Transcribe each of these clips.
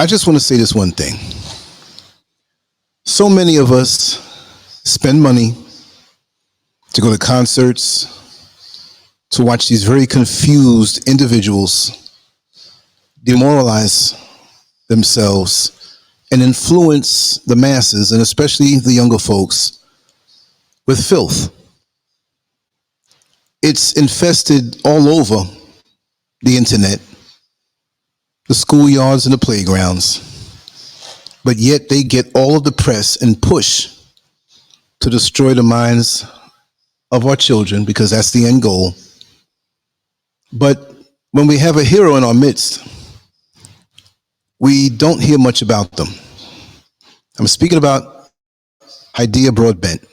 I just want to say this one thing. So many of us spend money to go to concerts, to watch these very confused individuals demoralize themselves and influence the masses, and especially the younger folks, with filth. It's infested all over the internet, the schoolyards and the playgrounds, but yet they get all of the press and push to destroy the minds of our children, because that's the end goal. But when we have a hero in our midst, we don't hear much about them. I'm speaking about Hadiya Broadbent,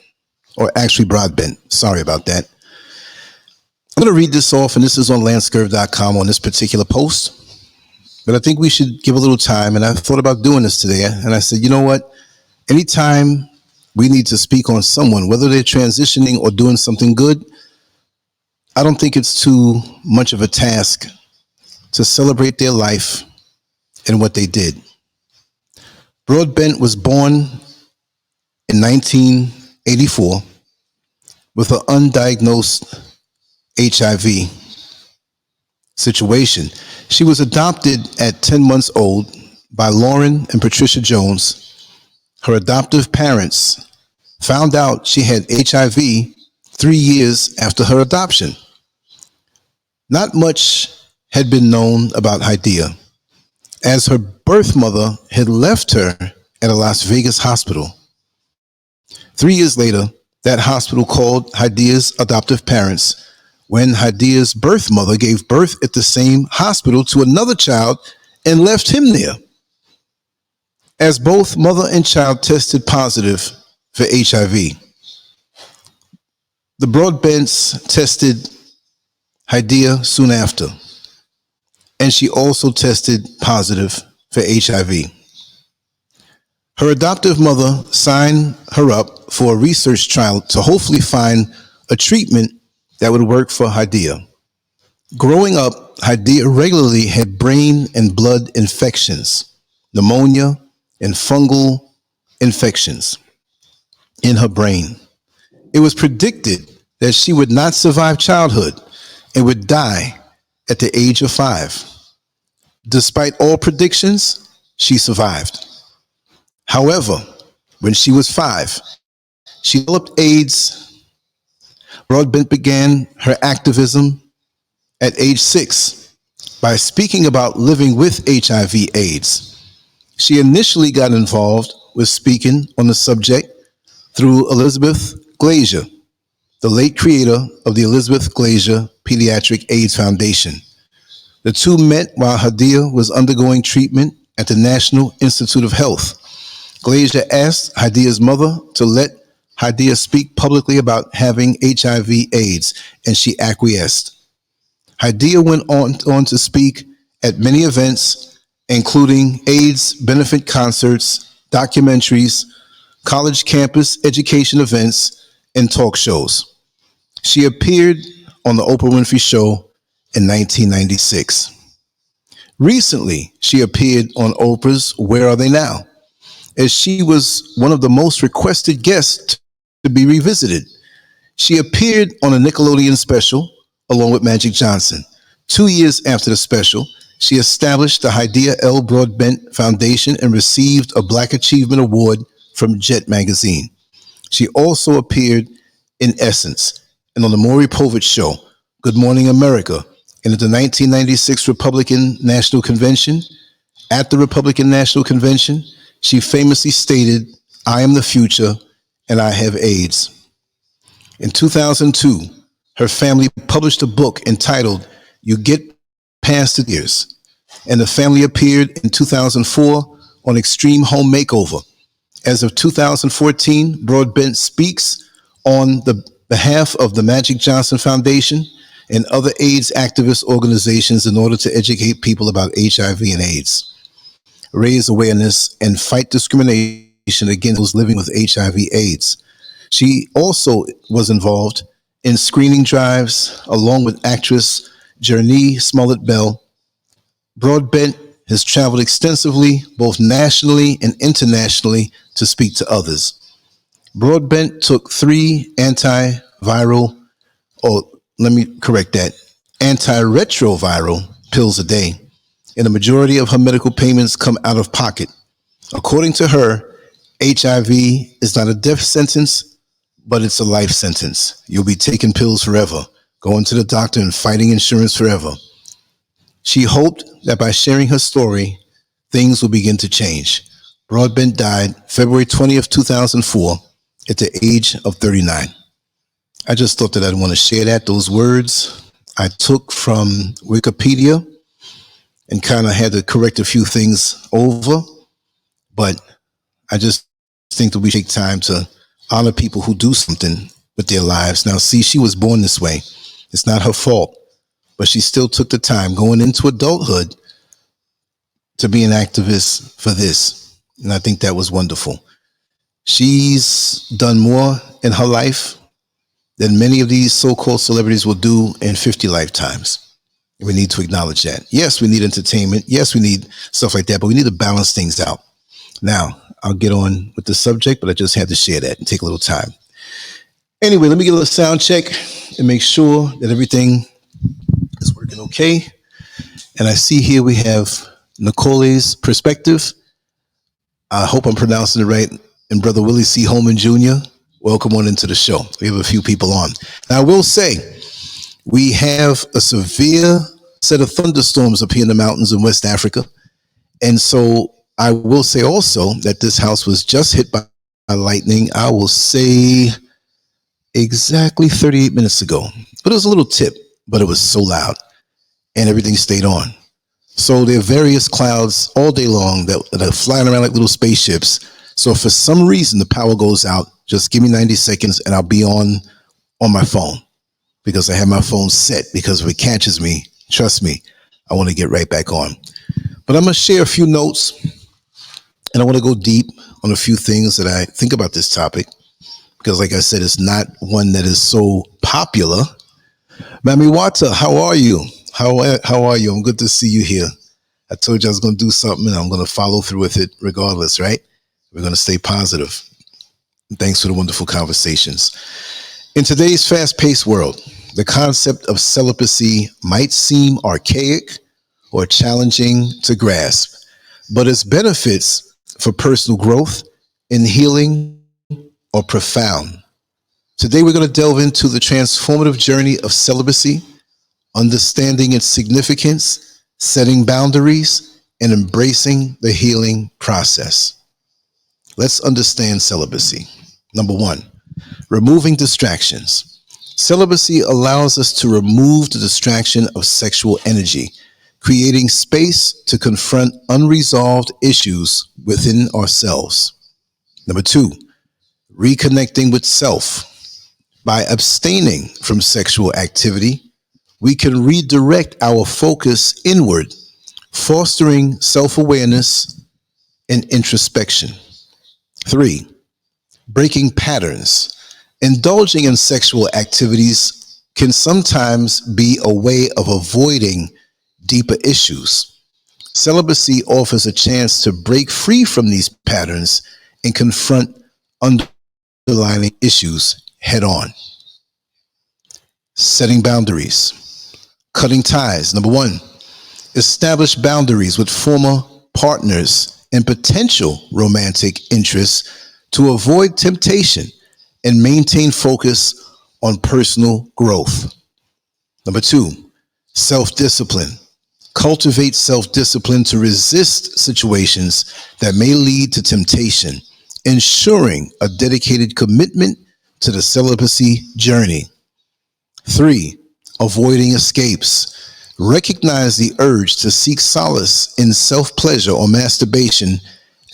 or actually Broadbent. Sorry about that. I'm going to read this off, and this is on LANCESCURV.com on this particular post. But I think we should give a little time, and I thought about doing this today, and I said, you know what? Anytime we need to speak on someone, whether they're transitioning or doing something good, I don't think it's too much of a task to celebrate their life and what they did. Broadbent was born in 1984 with an undiagnosed HIV situation. She was adopted at 10 months old by Lauren and Patricia Jones. Her adoptive parents found out she had HIV 3 years after her adoption. Not much had been known about Hadiya, as her birth mother had left her at a Las Vegas hospital. 3 years later, that hospital called Hadiya's adoptive parents when Hadiya's birth mother gave birth at the same hospital to another child and left him there. As both mother and child tested positive for HIV, the Broadbents tested Hadiya soon after, and she also tested positive for HIV. Her adoptive mother signed her up for a research trial to hopefully find a treatment that would work for Hadiya. Growing up, Hadiya regularly had brain and blood infections, pneumonia, and fungal infections in her brain. It was predicted that she would not survive childhood and would die at the age of 5. Despite all predictions, she survived. However, when she was 5, she developed AIDS. Broadbent began her activism at age 6 by speaking about living with HIV/AIDS. She initially got involved with speaking on the subject through Elizabeth Glazier, the late creator of the Elizabeth Glazier Pediatric AIDS Foundation. The two met while Hadiya was undergoing treatment at the National Institute of Health. Glazier asked Hadiya's mother to let Hadiya speak publicly about having HIV/AIDS, and she acquiesced. Hadiya went on to speak at many events, including AIDS benefit concerts, documentaries, college campus education events, and talk shows. She appeared on the Oprah Winfrey Show in 1996. Recently, she appeared on Oprah's Where Are They Now?, as she was one of the most requested guests to be revisited. She appeared on a Nickelodeon special along with Magic Johnson. 2 years after the special, she established the Hadiya L. Broadbent Foundation and received a Black Achievement Award from Jet magazine. She also appeared in Essence and on the Maury Povich Show, Good Morning America, and at the 1996 Republican National Convention. At the Republican National Convention, she famously stated, "I am the future and I have AIDS." In 2002, her family published a book entitled You Get Past the Tears, and the family appeared in 2004 on Extreme Home Makeover. As of 2014, Broadbent speaks on the behalf of the Magic Johnson Foundation and other AIDS activist organizations in order to educate people about HIV and AIDS, raise awareness, and fight discrimination against those living with HIV/AIDS. She also was involved in screening drives along with actress Jernee Smollett Bell. Broadbent has traveled extensively, both nationally and internationally, to speak to others. Broadbent took 3 antiviral, or let me correct that, antiretroviral pills a day, and the majority of her medical payments come out of pocket. According to her, HIV is not a death sentence, but it's a life sentence. You'll be taking pills forever, going to the doctor and fighting insurance forever. She hoped that by sharing her story, things will begin to change. Broadbent died February 20th, 2004, at the age of 39. I just thought that I'd want to share that. Those words I took from Wikipedia and kind of had to correct a few things over, but I just think that we take time to honor people who do something with their lives. Now, see, she was born this way. It's not her fault, but she still took the time going into adulthood to be an activist for this. And I think that was wonderful. She's done more in her life than many of these so-called celebrities will do in 50 lifetimes. We need to acknowledge that. Yes, we need entertainment. Yes, we need stuff like that, but we need to balance things out. Now, I'll get on with the subject, but I just had to share that and take a little time. Anyway, let me get a little sound check and make sure that everything is working okay. And I see here we have Nicole's perspective. I hope I'm pronouncing it right. And Brother Willie C. Holman Jr., welcome on into the show. We have a few people on. Now, I will say, we have a severe set of thunderstorms up here in the mountains in West Africa. And so I will say also that this house was just hit by lightning, I will say exactly 38 minutes ago. But it was a little tip, but it was so loud and everything stayed on. So there are various clouds all day long that are flying around like little spaceships. So if for some reason the power goes out, just give me 90 seconds and I'll be on my phone, because I have my phone set, because if it catches me, trust me, I want to get right back on. But I'm going to share a few notes, and I want to go deep on a few things that I think about this topic, because like I said, it's not one that is so popular. Mami Wata, how are you? How are you? I'm good to see you here. I told you I was going to do something, and I'm going to follow through with it regardless, right? We're going to stay positive. Thanks for the wonderful conversations. In today's fast-paced world, the concept of celibacy might seem archaic or challenging to grasp, but its benefits for personal growth and healing are profound. Today, we're going to delve into the transformative journey of celibacy, understanding its significance, setting boundaries, and embracing the healing process. Let's understand celibacy. Number 1, removing distractions. Celibacy allows us to remove the distraction of sexual energy, creating space to confront unresolved issues within ourselves. Number 2, reconnecting with self. By abstaining from sexual activity, we can redirect our focus inward, fostering self-awareness and introspection. 3, breaking patterns. Indulging in sexual activities can sometimes be a way of avoiding deeper issues. Celibacy offers a chance to break free from these patterns and confront underlying issues head on. Setting boundaries. Cutting ties. Number 1, establish boundaries with former partners and potential romantic interests to avoid temptation and maintain focus on personal growth. Number 2, self-discipline. Cultivate self-discipline to resist situations that may lead to temptation, ensuring a dedicated commitment to the celibacy journey. 3, avoiding escapes. Recognize the urge to seek solace in self-pleasure or masturbation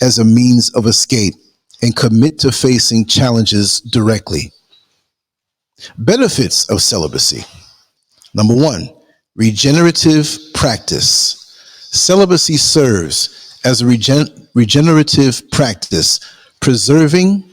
as a means of escape, and commit to facing challenges directly. Benefits of celibacy. Number 1, regenerative practice. Celibacy serves as a regenerative practice, preserving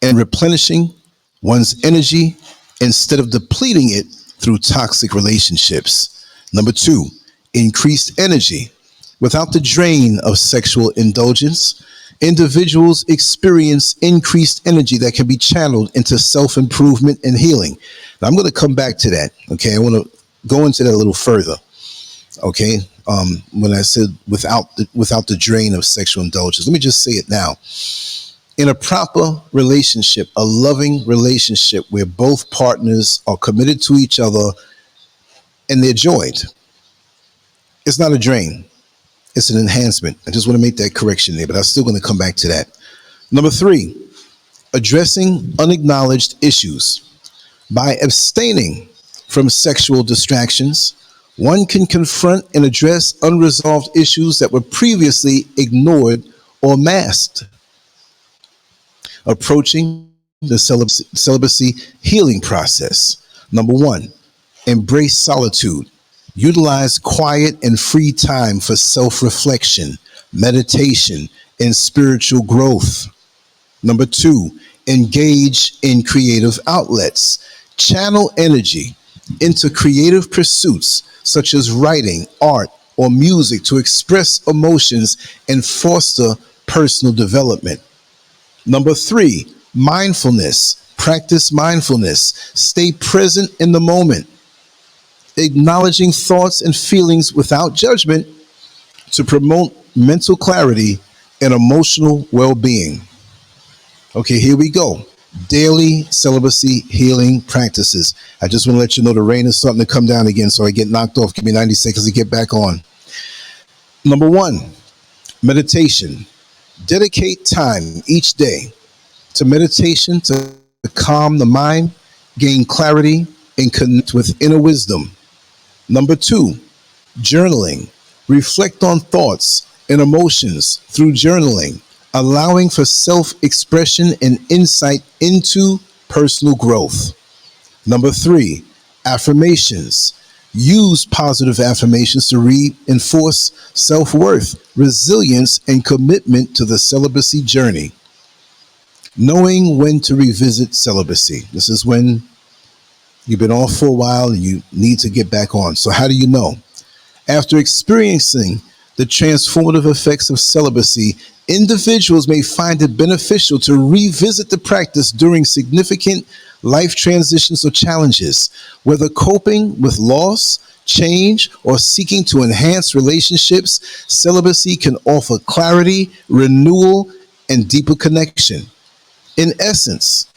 and replenishing one's energy instead of depleting it through toxic relationships. Number 2, increased energy. Without the drain of sexual indulgence, individuals experience increased energy that can be channeled into self-improvement and healing. Now, I'm going to come back to that. Okay, I want to go into that a little further. Okay, when I said without the drain of sexual indulgence, let me just say it now. In a proper relationship, a loving relationship where both partners are committed to each other and they're joined, it's not a drain. It's an enhancement. I just want to make that correction there, but I'm still going to come back to that. Number 3, addressing unacknowledged issues. By abstaining from sexual distractions, one can confront and address unresolved issues that were previously ignored or masked. Approaching the celibacy healing process. Number 1, embrace solitude. Utilize quiet and free time for self-reflection, meditation, and spiritual growth. Number 2, engage in creative outlets. Channel energy into creative pursuits such as writing, art, or music to express emotions and foster personal development. Number 3, mindfulness. Practice mindfulness. Stay present in the moment, acknowledging thoughts and feelings without judgment to promote mental clarity and emotional well-being. Okay, here we go. Daily celibacy healing practices. I just want to let you know the rain is starting to come down again, so I get knocked off. Give me 90 seconds to get back on. Number 1, meditation. Dedicate time each day to meditation to calm the mind, gain clarity, and connect with inner wisdom. Number 2, journaling. Reflect on thoughts and emotions through journaling, allowing for self-expression and insight into personal growth. Number 3, affirmations. Use positive affirmations to reinforce self-worth, resilience, and commitment to the celibacy journey. Knowing when to revisit celibacy. This is when you've been off for a while and you need to get back on. So how do you know? After experiencing the transformative effects of celibacy, individuals may find it beneficial to revisit the practice during significant life transitions or challenges, whether coping with loss, change, or seeking to enhance relationships. Celibacy can offer clarity, renewal, and deeper connection. In essence,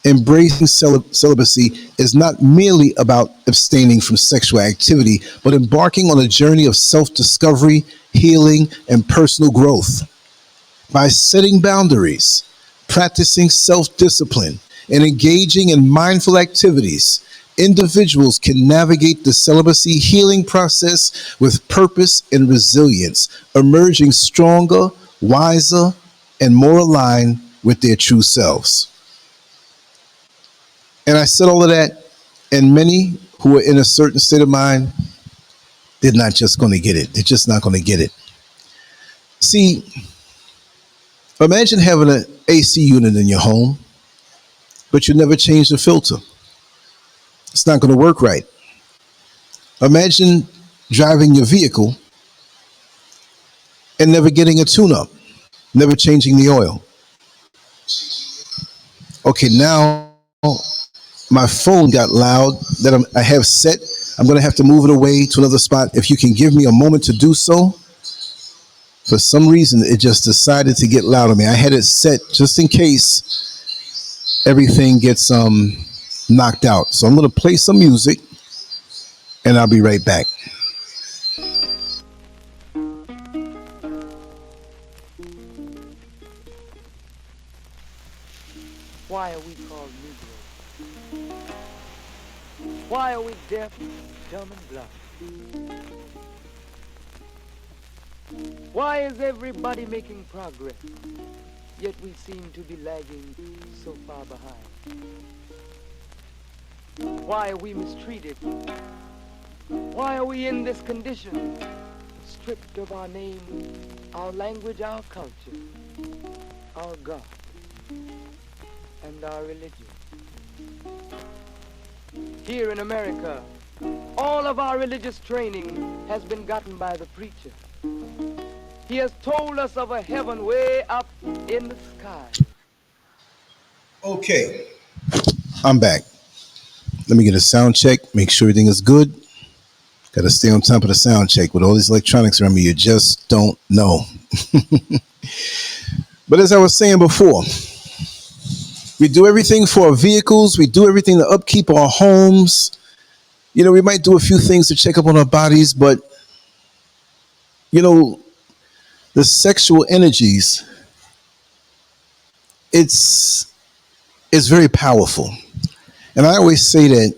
embracing celibacy is not merely about abstaining from sexual activity, but embarking on a journey of self-discovery, healing, and personal growth. By setting boundaries, practicing self-discipline, and engaging in mindful activities, individuals can navigate the celibacy healing process with purpose and resilience, emerging stronger, wiser, and more aligned with their true selves. And I said all of that, and many who are in a certain state of mind, they're not just going to get it. They're just not going to get it. See, imagine having an AC unit in your home, but you never change the filter. It's not going to work right. Imagine driving your vehicle and never getting a tune-up, never changing the oil. Okay, now my phone got loud that I have set. I'm going to have to move it away to another spot. If you can give me a moment to do so. For some reason, it just decided to get loud on me. I had it set just in case everything gets knocked out. So I'm going to play some music and I'll be right back. Why are we called Negroes? Why are we deaf, dumb, and blind? Why is everybody making progress, yet we seem to be lagging so far behind? Why are we mistreated? Why are we in this condition, stripped of our name, our language, our culture, our God, and our religion? Here in America, all of our religious training has been gotten by the preacher. He has told us of a heaven way up in the sky. Okay, I'm back. Let me get a sound check, make sure everything is good. Got to stay on top of the sound check. With all these electronics around me, you just don't know. But as I was saying before, we do everything for our vehicles. We do everything to upkeep our homes. You know, we might do a few things to check up on our bodies, but, you know, the sexual energies, it's very powerful. And I always say that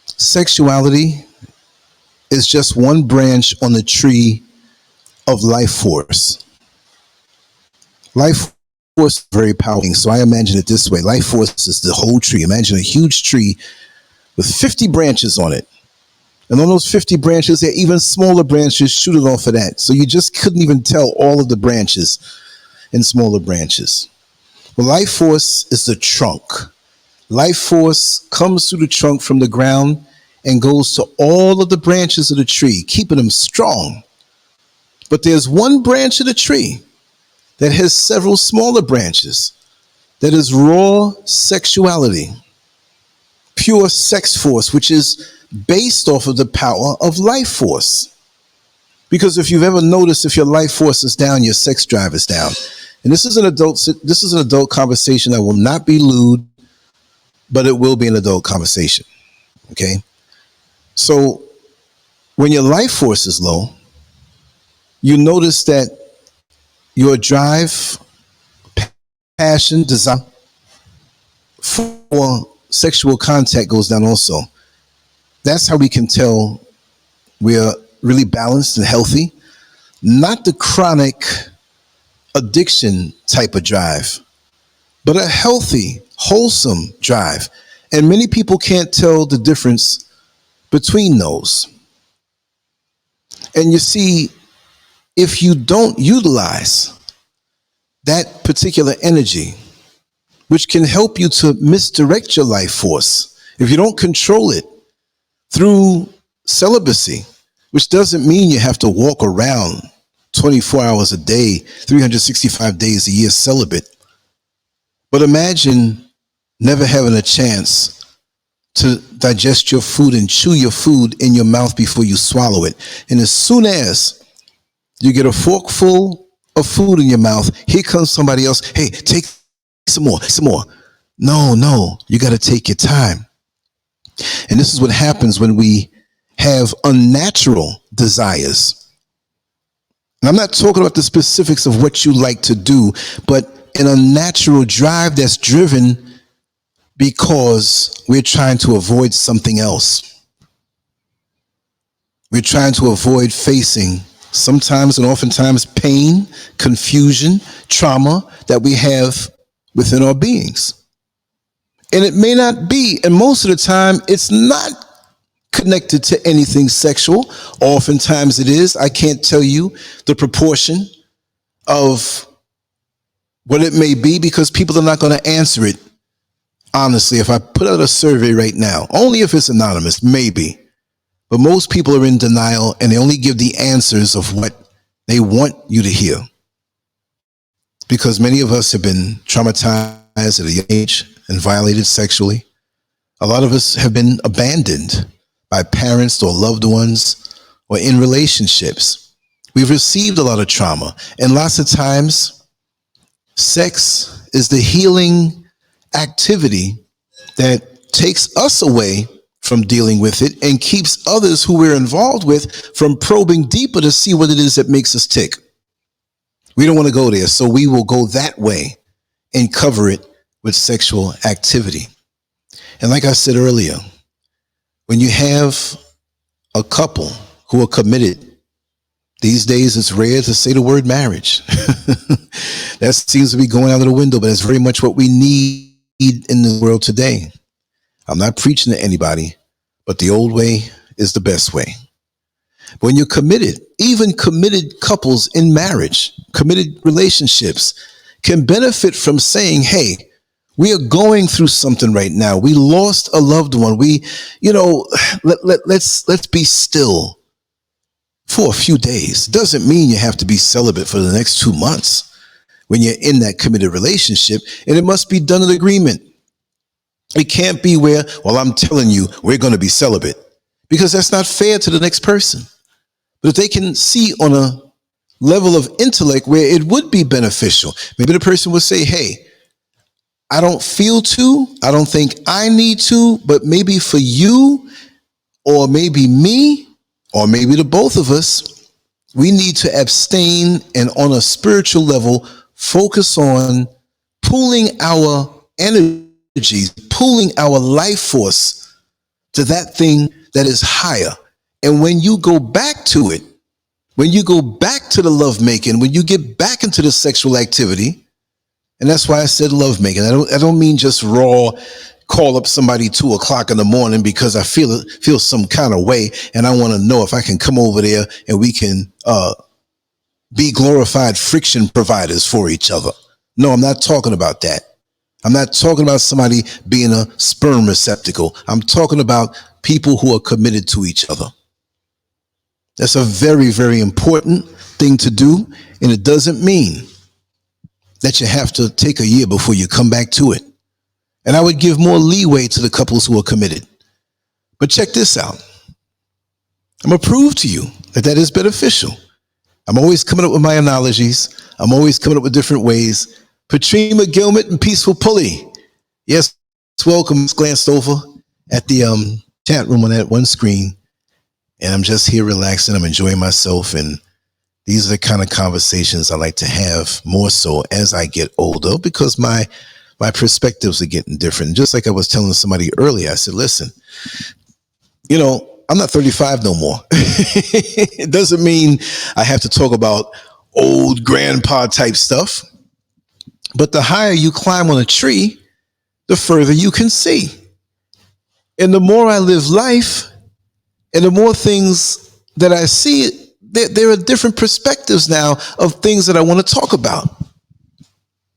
sexuality is just one branch on the tree of life force. Life force is very powerful. So I imagine it this way. Life force is the whole tree. Imagine a huge tree with 50 branches on it. And on those 50 branches, there are even smaller branches shooting off of that. So you just couldn't even tell all of the branches and smaller branches. Well, life force is the trunk. Life force comes through the trunk from the ground and goes to all of the branches of the tree, keeping them strong. But there's one branch of the tree that has several smaller branches that is raw sexuality, pure sex force, which is based off of the power of life force. Because if you've ever noticed, if your life force is down, your sex drive is down. And this is an adult conversation that will not be lewd, but it will be an adult conversation. Okay? So when your life force is low, you notice that your drive, passion, desire for sexual contact goes down also. That's how we can tell we're really balanced and healthy. Not the chronic addiction type of drive, but a healthy, wholesome drive. And many people can't tell the difference between those. And you see, if you don't utilize that particular energy, which can help you to misdirect your life force, if you don't control it through celibacy, which doesn't mean you have to walk around 24 hours a day, 365 days a year celibate. But imagine never having a chance to digest your food and chew your food in your mouth before you swallow it. And as soon as you get a forkful of food in your mouth, here comes somebody else. Hey, take some more. No, you got to take your time. And this is what happens when we have unnatural desires. And I'm not talking about the specifics of what you like to do, but an unnatural drive that's driven because we're trying to avoid something else. We're trying to avoid facing sometimes and oftentimes pain, confusion, trauma that we have within our beings. And it may not be, and most of the time, it's not connected to anything sexual. Oftentimes it is. I can't tell you the proportion of what it may be because people are not going to answer it honestly. If I put out a survey right now, only if it's anonymous, maybe. But most people are in denial and they only give the answers of what they want you to hear. Because many of us have been traumatized at a young age and violated sexually. A lot of us have been abandoned by parents or loved ones or in relationships. We've received a lot of trauma. And lots of times, sex is the healing activity that takes us away from dealing with it and keeps others who we're involved with from probing deeper to see what it is that makes us tick. We don't want to go there, so we will go that way and cover it with sexual activity. And like I said earlier, when you have a couple who are committed, these days it's rare to say the word marriage. That seems to be going out of the window, but it's very much what we need in the world today. I'm not preaching to anybody, but the old way is the best way. When you're committed, even committed couples in marriage, committed relationships can benefit from saying, hey, we are going through something right now. We lost a loved one. Let's be still for a few days. Doesn't mean you have to be celibate for the next 2 months when you're in that committed relationship, and it must be done in agreement. It can't be where, well, I'm telling you, we're going to be celibate, because that's not fair to the next person. But if they can see on a level of intellect where it would be beneficial, maybe the person would say, hey, I don't feel to, I don't think I need to, but maybe for you, or maybe me, or maybe the both of us, we need to abstain and on a spiritual level, focus on pooling our energies, pooling our life force to that thing that is higher. And when you go back to it, when you go back to the love making, when you get back into the sexual activity, and that's why I said love making. I don't mean just raw call up somebody 2 o'clock in the morning because I feel some kind of way and I want to know if I can come over there and we can be glorified friction providers for each other. No, I'm not talking about that. I'm not talking about somebody being a sperm receptacle. I'm talking about people who are committed to each other. That's a very, very important thing to do, and it doesn't mean that you have to take a year before you come back to it. And I would give more leeway to the couples who are committed. But check this out. I'm going to prove to you that that is beneficial. I'm always coming up with my analogies. I'm always coming up with different ways. Patrima Gilmet and Peaceful Pulley. Yes, welcome. Glanced over at the chat room on that one screen. And I'm just here relaxing. I'm enjoying myself. And these are the kind of conversations I like to have more so as I get older, because my perspectives are getting different. Just like I was telling somebody earlier, I said, listen, you know, I'm not 35 no more. It doesn't mean I have to talk about old grandpa type stuff. But the higher you climb on a tree, the further you can see. And the more I live life, and the more things that I see, there are different perspectives now of things that I want to talk about.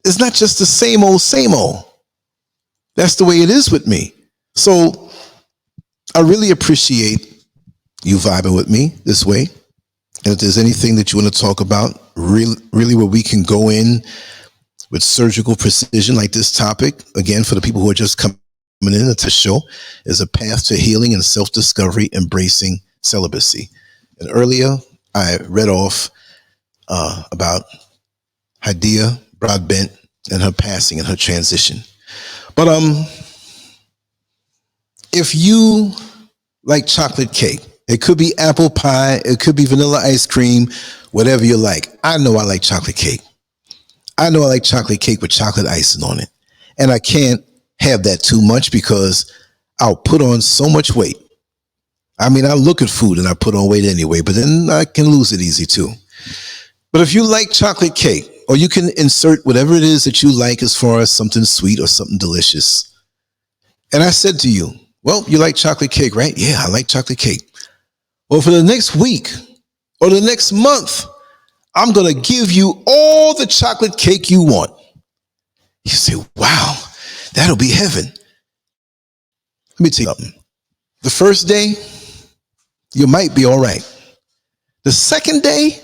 It's not just the same old, same old. That's the way it is with me. So I really appreciate you vibing with me this way. And if there's anything that you want to talk about, really where we can go in with surgical precision, like this topic, again, for the people who are just coming in to show, is a path to healing and self-discovery, embracing celibacy. And earlier, I read off about Hadia Broadbent and her passing and her transition. But if you like chocolate cake, it could be apple pie, it could be vanilla ice cream, whatever you like. I know I like chocolate cake. I know I like chocolate cake with chocolate icing on it. And I can't have that too much because I'll put on so much weight. I mean, I look at food and I put on weight anyway, but then I can lose it easy too. But if you like chocolate cake, or you can insert whatever it is that you like as far as something sweet or something delicious. And I said to you, well, you like chocolate cake, right? Yeah, I like chocolate cake. Well, for the next week or the next month, I'm going to give you all the chocolate cake you want. You say, wow, that'll be heaven. Let me tell you something. The first day, you might be all right. The second day,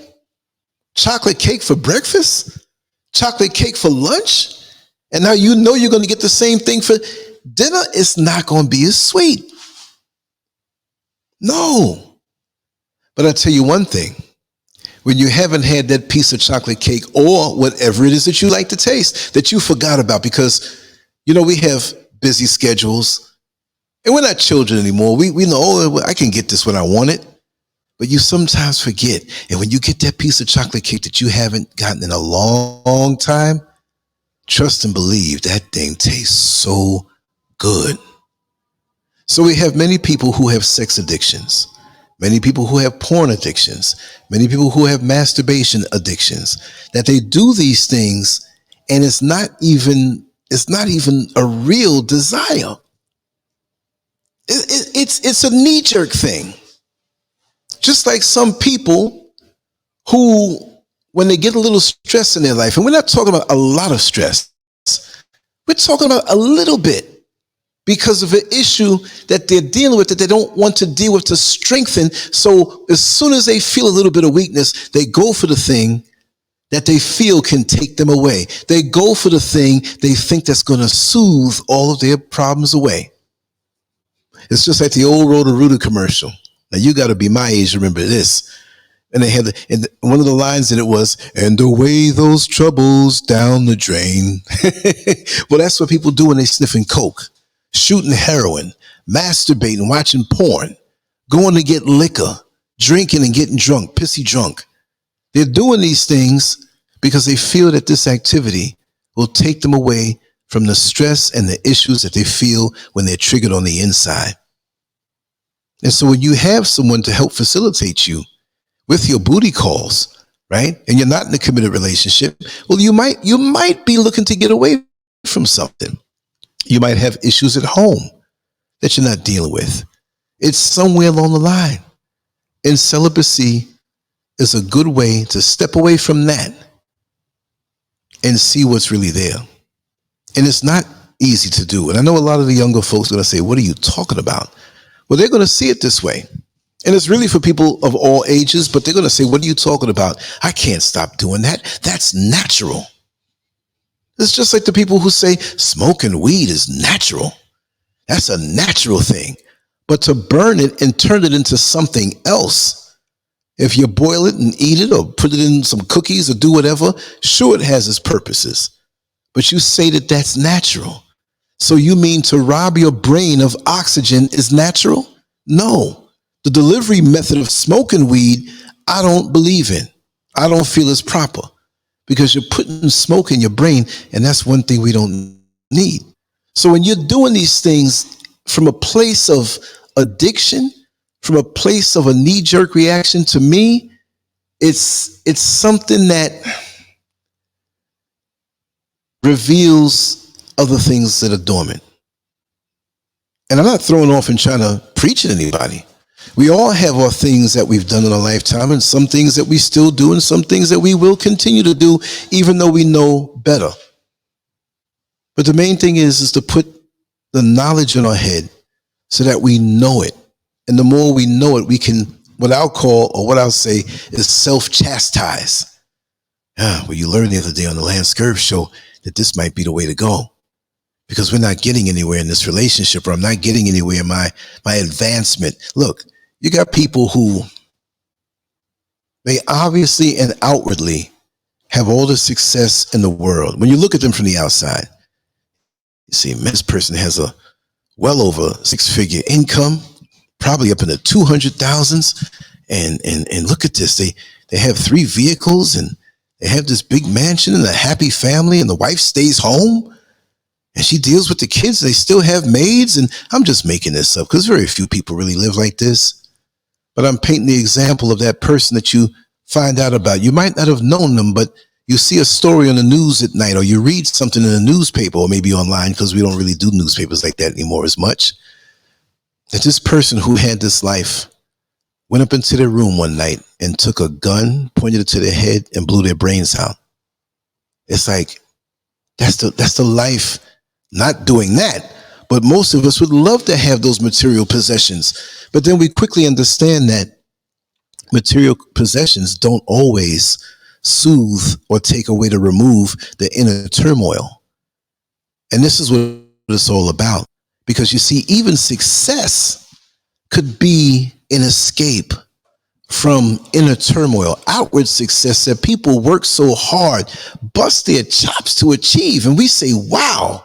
chocolate cake for breakfast, chocolate cake for lunch, and now you know you're going to get the same thing for dinner. It's not going to be as sweet. No. But I tell you one thing. When you haven't had that piece of chocolate cake or whatever it is that you like to taste that you forgot about, because, you know, we have busy schedules and we're not children anymore. We know, oh, I can get this when I want it. But you sometimes forget. And when you get that piece of chocolate cake that you haven't gotten in a long time, trust and believe that thing tastes so good. So we have many people who have sex addictions, many people who have porn addictions, many people who have masturbation addictions, that they do these things and it's not even a real desire. It's a knee-jerk thing. Just like some people who, when they get a little stress in their life, and we're not talking about a lot of stress, we're talking about a little bit. because of an issue that they're dealing with that they don't want to deal with to strengthen. So as soon as they feel a little bit of weakness, they go for the thing that they feel can take them away. They go for the thing they think that's going to soothe all of their problems away. It's just like the old Roto-Rooter commercial. Now you got to be my age to remember this. And they had and one of the lines in it was, "And away those troubles down the drain." Well, that's what people do when they sniffing coke, shooting heroin, masturbating, watching porn, going to get liquor, drinking and getting drunk, pissy drunk. They're doing these things because they feel that this activity will take them away from the stress and the issues that they feel when they're triggered on the inside. And so when you have someone to help facilitate you with your booty calls, right, and you're not in a committed relationship, well, you might be looking to get away from something. You might have issues at home that you're not dealing with. It's somewhere along the line. And celibacy is a good way to step away from that and see what's really there. And it's not easy to do. And I know a lot of the younger folks are going to say, "What are you talking about?" Well, they're going to see it this way. And it's really for people of all ages, but they're going to say, "What are you talking about? I can't stop doing that. That's natural." It's just like the people who say smoking weed is natural. That's a natural thing. But to burn it and turn it into something else, if you boil it and eat it or put it in some cookies or do whatever, sure, it has its purposes. But you say that that's natural. So you mean to rob your brain of oxygen is natural? No. The delivery method of smoking weed, I don't believe in. I don't feel it's proper because you're putting smoke in your brain, and that's one thing we don't need. So when you're doing these things from a place of addiction, from a place of a knee-jerk reaction, to me, it's something that reveals other things that are dormant. And I'm not throwing off and trying to preach at anybody. We all have our things that we've done in our lifetime, and some things that we still do, and some things that we will continue to do, even though we know better. But the main thing is to put the knowledge in our head so that we know it. And the more we know it, we can, what I'll call, or what I'll say, is self-chastise. Well, you learned the other day on the LANCESCURV show that this might be the way to go, because we're not getting anywhere in this relationship, or I'm not getting anywhere in my advancement. Look, you got people who, they obviously and outwardly have all the success in the world. When you look at them from the outside, you see, this person has a well over six-figure income, probably up in the 200,000s. And look at this, they have 3 vehicles, and they have this big mansion and a happy family, and the wife stays home and she deals with the kids. They still have maids. And I'm just making this up because very few people really live like this. But I'm painting the example of that person that you find out about. You might not have known them, but you see a story on the news at night, or you read something in a newspaper, or maybe online, because we don't really do newspapers like that anymore as much, that this person who had this life went up into their room one night and took a gun, pointed it to their head, and blew their brains out. It's like, that's the life. Not doing that, but most of us would love to have those material possessions. But then we quickly understand that material possessions don't always soothe or take away to remove the inner turmoil. And this is what it's all about. Because you see, even success could be an escape from inner turmoil. Outward success that people work so hard, bust their chops to achieve. And we say, wow,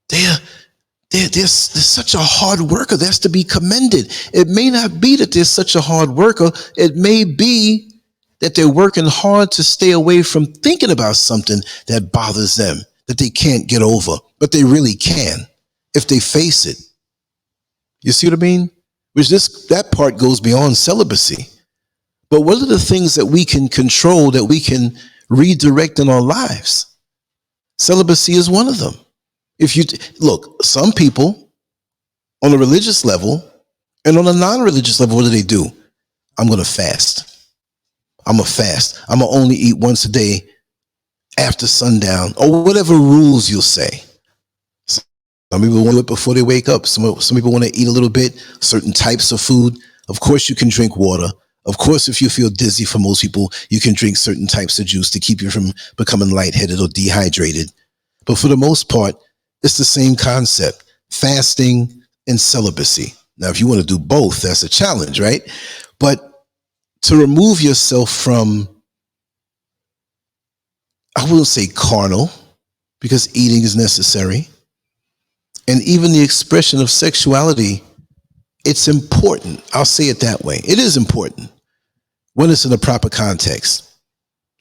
they're such a hard worker. That's to be commended. It may not be that they're such a hard worker. It may be that they're working hard to stay away from thinking about something that bothers them, that they can't get over, but they really can if they face it. You see what I mean? That part goes beyond celibacy. But what are the things that we can control, that we can redirect in our lives? Celibacy is one of them. If you look, some people on a religious level and on a non-religious level, what do? I'm going to fast. I'm going to fast. I'm going to only eat once a day after sundown, or whatever rules you'll say. Some people want to do it before they wake up. Some people want to eat a little bit, certain types of food. Of course, you can drink water. Of course, if you feel dizzy, for most people, you can drink certain types of juice to keep you from becoming lightheaded or dehydrated. But for the most part, it's the same concept, fasting and celibacy. Now, if you want to do both, that's a challenge, right? But to remove yourself from, I wouldn't say carnal, because eating is necessary, and even the expression of sexuality, it's important. I'll say it that way. It is important when it's in a proper context.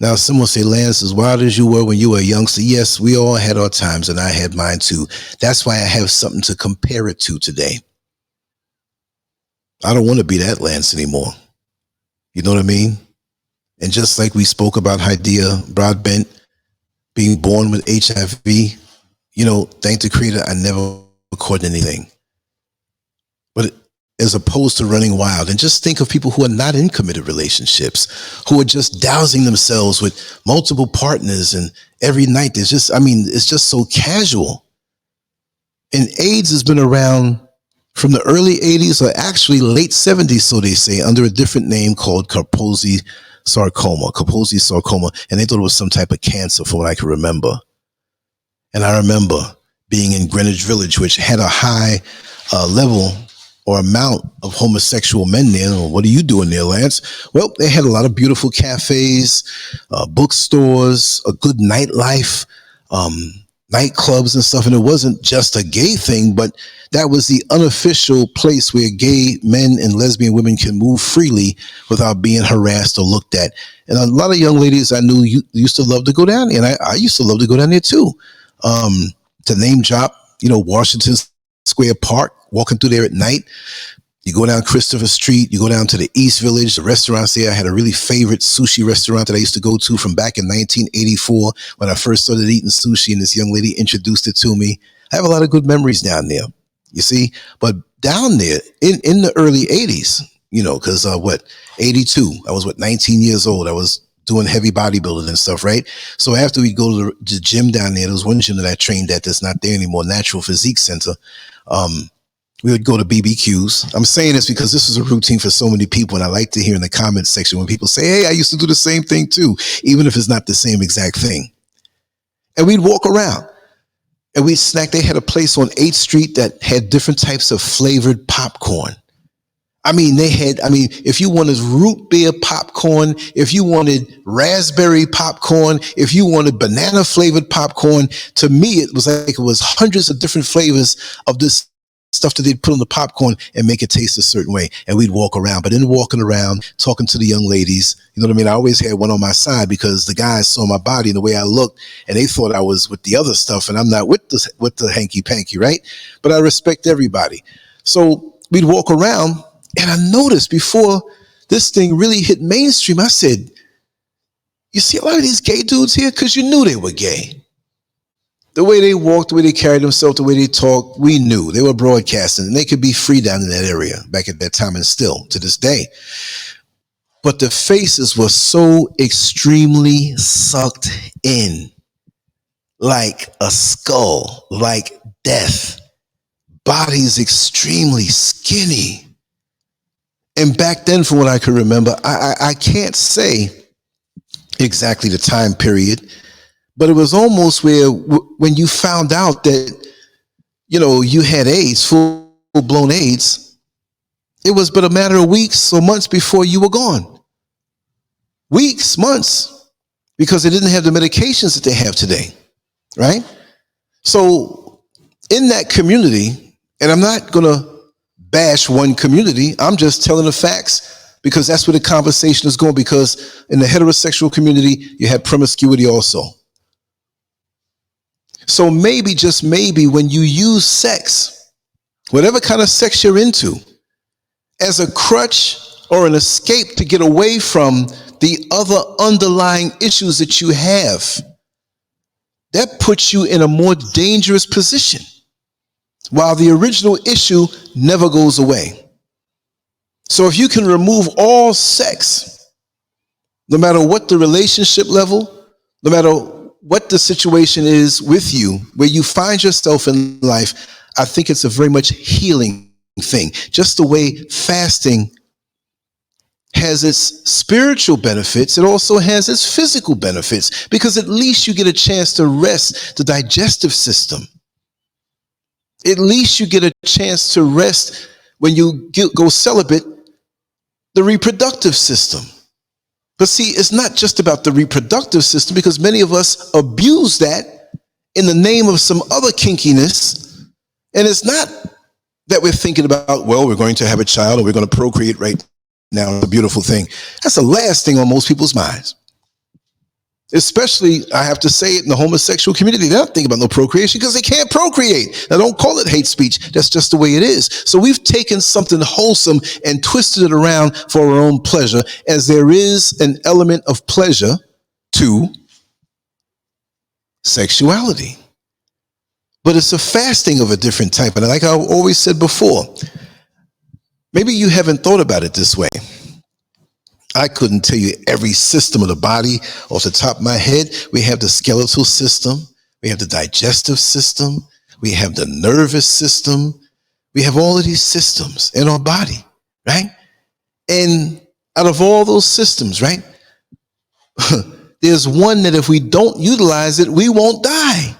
Now, some will say, Lance, as wild as you were when you were a youngster, yes, we all had our times, and I had mine too. That's why I have something to compare it to today. I don't want to be that Lance anymore. You know what I mean? And just like we spoke about Hydea Broadbent being born with HIV, you know, thank the Creator, I never recorded anything. But as opposed to running wild, and just think of people who are not in committed relationships, who are just dousing themselves with multiple partners, and every night there's just, I mean, it's just so casual. And AIDS has been around from the early 80s, or actually late 70s, so they say, under a different name called Kaposi sarcoma, and they thought it was some type of cancer, from what I can remember. And I remember being in Greenwich Village, which had a high level or amount of homosexual men there. What are you doing there, Lance? Well, they had a lot of beautiful cafes, bookstores, a good nightlife, nightclubs and stuff. And it wasn't just a gay thing, but that was the unofficial place where gay men and lesbian women can move freely without being harassed or looked at. And a lot of young ladies I knew used to love to go down there, and I used to love to go down there too. To name drop, you know, Washington Square Park, walking through there at night. You go down Christopher Street, you go down to the East Village, the restaurants there. I had a really favorite sushi restaurant that I used to go to from back in 1984 when I first started eating sushi, and this young lady introduced it to me. I have a lot of good memories down there, you see. But down there in the early 80s, you know, because 82, I was 19 years old. I was doing heavy bodybuilding and stuff, right? So after we go to the gym down there was one gym that I trained at that's not there anymore, Natural Physique Center. We would go to BBQs. I'm saying this because this is a routine for so many people, and I like to hear in the comments section when people say, hey, I used to do the same thing too, even if it's not the same exact thing. And we'd walk around and we'd snack. They had a place on 8th Street that had different types of flavored popcorn. I mean, if you wanted root beer popcorn, if you wanted raspberry popcorn, if you wanted banana flavored popcorn, to me, it was like it was hundreds of different flavors of this stuff that they'd put on the popcorn and make it taste a certain way. And we'd walk around, but in walking around, talking to the young ladies, you know what I mean? I always had one on my side because the guys saw my body and the way I looked, and they thought I was with the other stuff, and I'm not with the hanky panky, right? But I respect everybody. So we'd walk around, and I noticed before this thing really hit mainstream, I said, you see a lot of these gay dudes here? Because you knew they were gay. The way they walked, the way they carried themselves, the way they talked, we knew they were broadcasting, and they could be free down in that area back at that time, and still to this day. But the faces were so extremely sucked in, like a skull, like death. Bodies extremely skinny. And back then, from what I could remember, I can't say exactly the time period, but it was almost where when you found out that, you know, you had AIDS, full-blown AIDS, it was but a matter of weeks or months before you were gone. Weeks, months, because they didn't have the medications that they have today, right? So in that community, and I'm not going to bash one community, I'm just telling the facts because that's where the conversation is going, because in the heterosexual community, you had promiscuity also. So maybe, just maybe, when you use sex, whatever kind of sex you're into, as a crutch or an escape to get away from the other underlying issues that you have, that puts you in a more dangerous position, while the original issue never goes away. So if you can remove all sex, no matter what the relationship level, no matter what the situation is with you, where you find yourself in life, I think it's a very much healing thing. Just the way fasting has its spiritual benefits, it also has its physical benefits, because at least you get a chance to rest the digestive system. At least you get a chance to rest, when you go celibate, the reproductive system. But see, it's not just about the reproductive system, because many of us abuse that in the name of some other kinkiness. And it's not that we're thinking about, well, we're going to have a child or we're going to procreate right now. It's a beautiful thing. That's the last thing on most people's minds. Especially, I have to say it, in the homosexual community. They don't think about no procreation because they can't procreate. Now, don't call it hate speech. That's just the way it is. So we've taken something wholesome and twisted it around for our own pleasure, as there is an element of pleasure to sexuality. But it's a fasting of a different type. And like I always said before, maybe you haven't thought about it this way. I couldn't tell you every system of the body off the top of my head. We have the skeletal system. We have the digestive system. We have the nervous system. We have all of these systems in our body, right? And out of all those systems, right, there's one that if we don't utilize it, we won't die.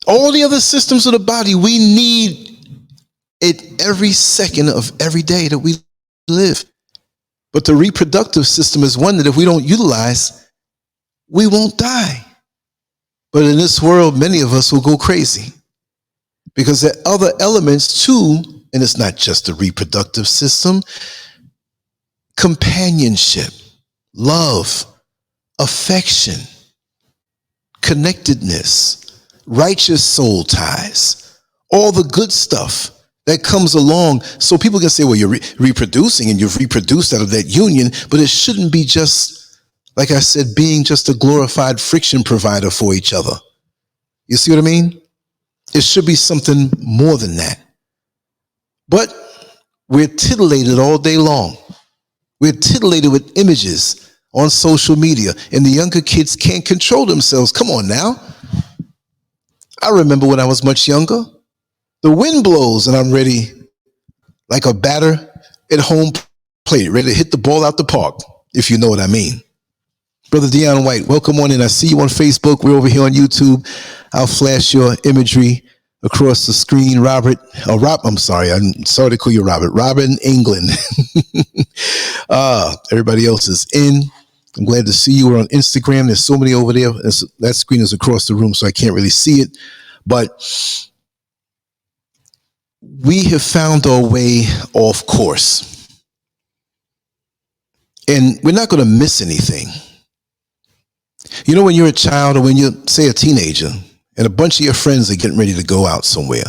All the other systems of the body, we need it every second of every day that we live. But the reproductive system is one that if we don't utilize, we won't die. But in this world, many of us will go crazy, because there are other elements too, and it's not just the reproductive system. Companionship, love, affection, connectedness, righteous soul ties, all the good stuff that comes along. So people can say, well, you're reproducing and you've reproduced out of that union, but it shouldn't be just, like I said, being just a glorified friction provider for each other. You see what I mean? It should be something more than that. But we're titillated all day long. We're titillated with images on social media, and the younger kids can't control themselves. Come on now. I remember when I was much younger, the wind blows and I'm ready, like a batter at home plate, ready to hit the ball out the park, if you know what I mean. Brother Deon White, welcome on in. I see you on Facebook. We're over here on YouTube. I'll flash your imagery across the screen. I'm sorry to call you Robert. Robin England. Everybody else is in. I'm glad to see you. We're on Instagram. There's so many over there. That screen is across the room, so I can't really see it. But we have found our way off course. And we're not going to miss anything. You know, when you're a child, or when you're, say, a teenager, and a bunch of your friends are getting ready to go out somewhere,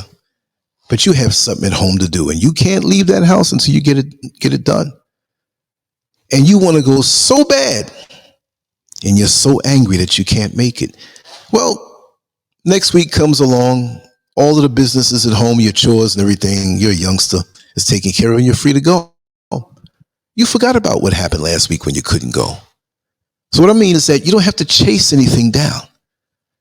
but you have something at home to do, and you can't leave that house until you get it done. And you want to go so bad, and you're so angry that you can't make it. Well, next week comes along, all of the businesses at home, your chores and everything, you're a youngster, is taken care of, and you're free to go. You forgot about what happened last week when you couldn't go. So what I mean is that you don't have to chase anything down,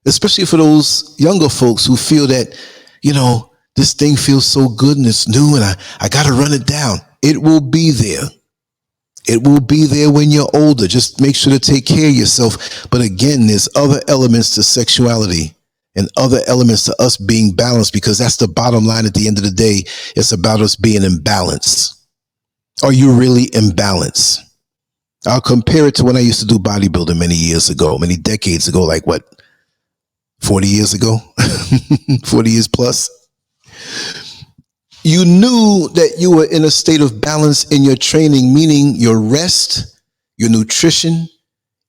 especially for those younger folks who feel that, you know, this thing feels so good and it's new and I got to run it down. It will be there. It will be there when you're older. Just make sure to take care of yourself. But again, there's other elements to sexuality and other elements to us being balanced, because that's the bottom line at the end of the day. It's about us being in balance. Are you really in balance? I'll compare it to when I used to do bodybuilding many decades ago, like what, 40 years ago, 40 years plus. You knew that you were in a state of balance in your training, meaning your rest, your nutrition,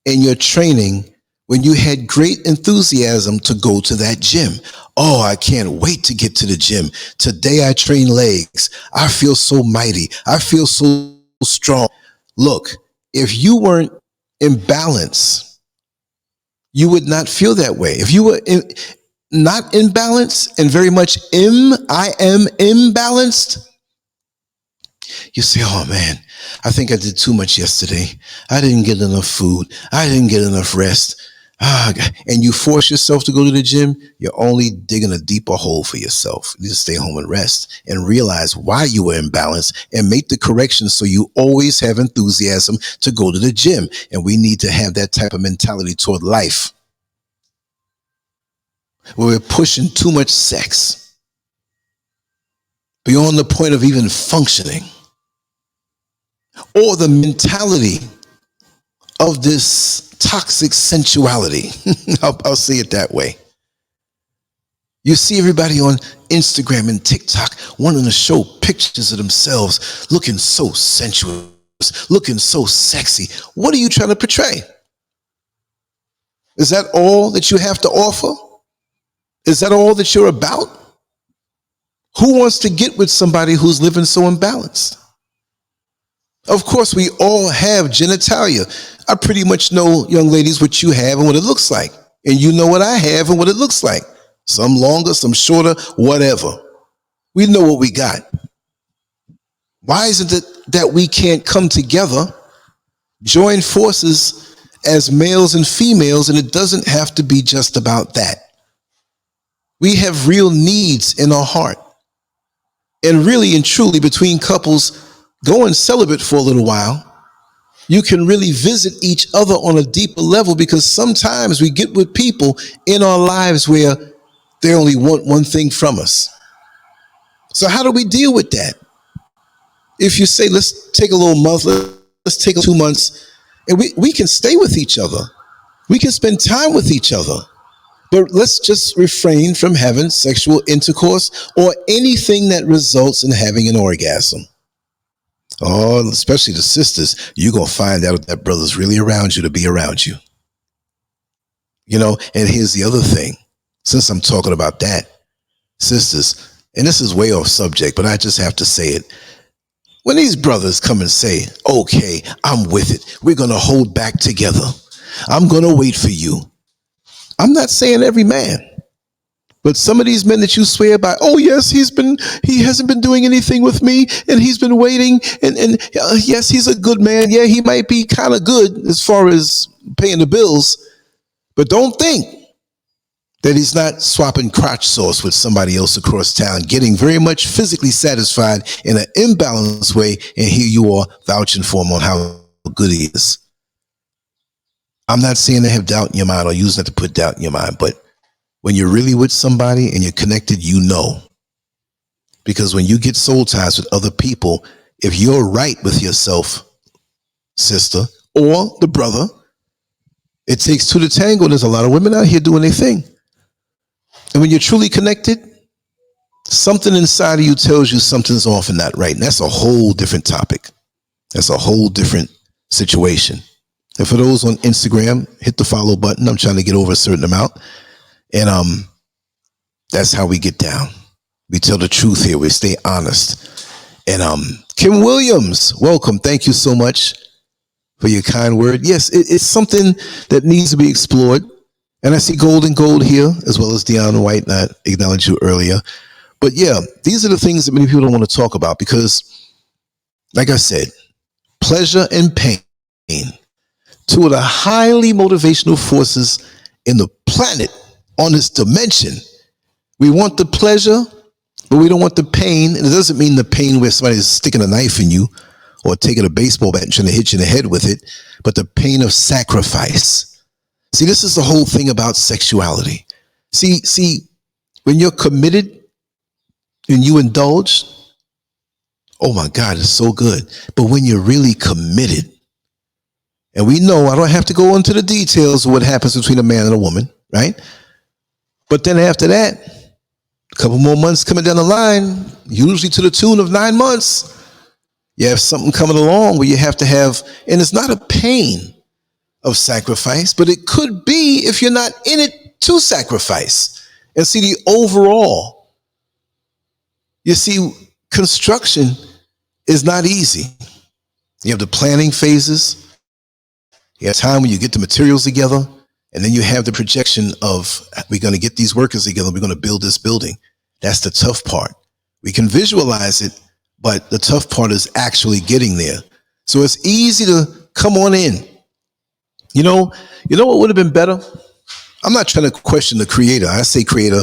and your training, when you had great enthusiasm to go to that gym. Oh, I can't wait to get to the gym. Today I train legs. I feel so mighty. I feel so strong. Look, if you weren't in balance, you would not feel that way. If you were not in balance and very much I am imbalanced, you say, oh man, I think I did too much yesterday. I didn't get enough food. I didn't get enough rest. and you force yourself to go to the gym, you're only digging a deeper hole for yourself. You need to stay home and rest and realize why you were imbalanced and make the corrections so you always have enthusiasm to go to the gym. And we need to have that type of mentality toward life, where we're pushing too much sex beyond the point of even functioning, or the mentality of this toxic sensuality. I'll say it that way. You see everybody on Instagram and TikTok wanting to show pictures of themselves looking so sensuous, looking so sexy. What are you trying to portray? Is that all that you have to offer? Is that all that you're about? Who wants to get with somebody who's living so imbalanced? Of course, we all have genitalia. I pretty much know, young ladies, what you have and what it looks like. And you know what I have and what it looks like. Some longer, some shorter, whatever. We know what we got. Why isn't it that we can't come together, join forces as males and females, and it doesn't have to be just about that? We have real needs in our heart. And really and truly, between couples going celibate for a little while, you can really visit each other on a deeper level, because sometimes we get with people in our lives where they only want one thing from us. So how do we deal with that? If you say, let's take a little month, let's take 2 months, and we can stay with each other. We can spend time with each other. But let's just refrain from having sexual intercourse or anything that results in having an orgasm. Oh, especially the sisters, you're going to find out if that brother's really around you to be around you. You know, and here's the other thing. Since I'm talking about that, sisters, and this is way off subject, but I just have to say it. When these brothers come and say, okay, I'm with it, we're going to hold back together, I'm going to wait for you. I'm not saying every man, but some of these men that you swear by, oh yes, he hasn't been doing anything with me, and he's been waiting, and yes, he's a good man. Yeah, he might be kind of good as far as paying the bills, but don't think that he's not swapping crotch sauce with somebody else across town, getting very much physically satisfied in an imbalanced way, and here you are vouching for him on how good he is. I'm not saying to have doubt in your mind or using it to put doubt in your mind, but when you're really with somebody and you're connected, you know. Because when you get soul ties with other people, if you're right with yourself, sister, or the brother, it takes two to tango. There's a lot of women out here doing their thing. And when you're truly connected, something inside of you tells you something's off and not right. And that's a whole different topic. That's a whole different situation. And for those on Instagram, hit the follow button. I'm trying to get over a certain amount. And that's how we get down. We tell the truth here. We stay honest. And Kim Williams, welcome. Thank you so much for your kind word. Yes, it's something that needs to be explored. And I see Golden Gold here, as well as Deanna White, and I acknowledged you earlier. But yeah, these are the things that many people don't want to talk about because, like I said, pleasure and pain, two of the highly motivational forces in the planet on this dimension. We want the pleasure, but we don't want the pain. And it doesn't mean the pain where somebody's sticking a knife in you or taking a baseball bat and trying to hit you in the head with it, but the pain of sacrifice. See, this is the whole thing about sexuality. See, when you're committed and you indulge, oh my God, it's so good. But when you're really committed, and we know, I don't have to go into the details of what happens between a man and a woman, right? But then after that, a couple more months coming down the line, usually to the tune of 9 months, you have something coming along where you have to have, and it's not a pain of sacrifice, but it could be if you're not in it to sacrifice. And see, the overall, you see, construction is not easy. You have the planning phases. You have time when you get the materials together, and then you have the projection of, we're going to get these workers together, we're going to build this building. That's the tough part. We can visualize it, but the tough part is actually getting there. So it's easy to come on in. You know what would have been better? I'm not trying to question the creator. I say creator,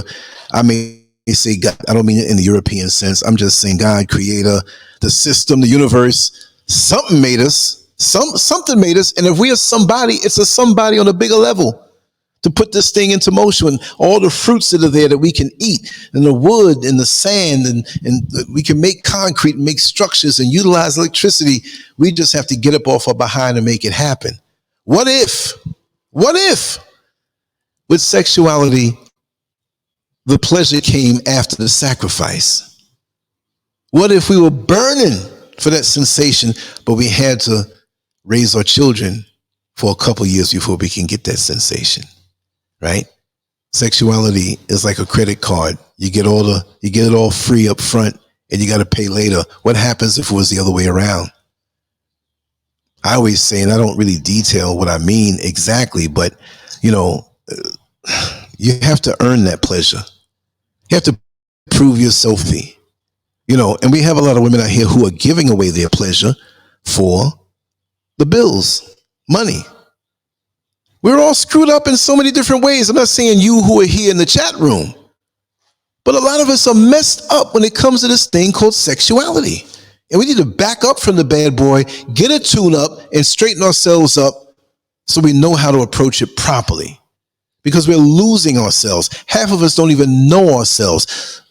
I may say God. I don't mean it in the European sense. I'm just saying God, creator, the system, the universe. Something made us. Something made us. And if we are somebody, it's a somebody on a bigger level to put this thing into motion. All the fruits that are there that we can eat, and the wood and the sand, and we can make concrete and make structures and utilize electricity. We just have to get up off our behind and make it happen. What if with sexuality, the pleasure came after the sacrifice? What if we were burning for that sensation, but we had to raise our children for a couple years before we can get that sensation? Right? Sexuality is like a credit card. You get it all free up front, and you got to pay later. What happens if it was the other way around? I always say, and I don't really detail what I mean exactly, but you have to earn that pleasure. You have to prove yourself worthy. And we have a lot of women out here who are giving away their pleasure for the bills, money. We're all screwed up in so many different ways. I'm not saying you who are here in the chat room, but a lot of us are messed up when it comes to this thing called sexuality. And we need to back up from the bad boy, get a tune up, and straighten ourselves up so we know how to approach it properly. Because we're losing ourselves. Half of us don't even know ourselves.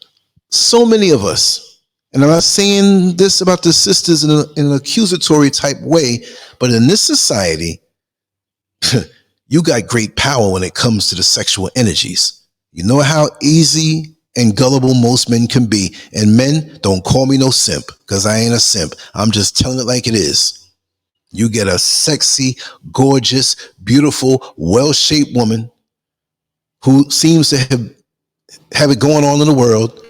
So many of us, and I'm not saying this about the sisters in an accusatory type way, but in this society, you got great power when it comes to the sexual energies. You know how easy and gullible most men can be. And men, don't call me no simp, because I ain't a simp. I'm just telling it like it is. You get a sexy, gorgeous, beautiful, well-shaped woman who seems to have it going on in the world.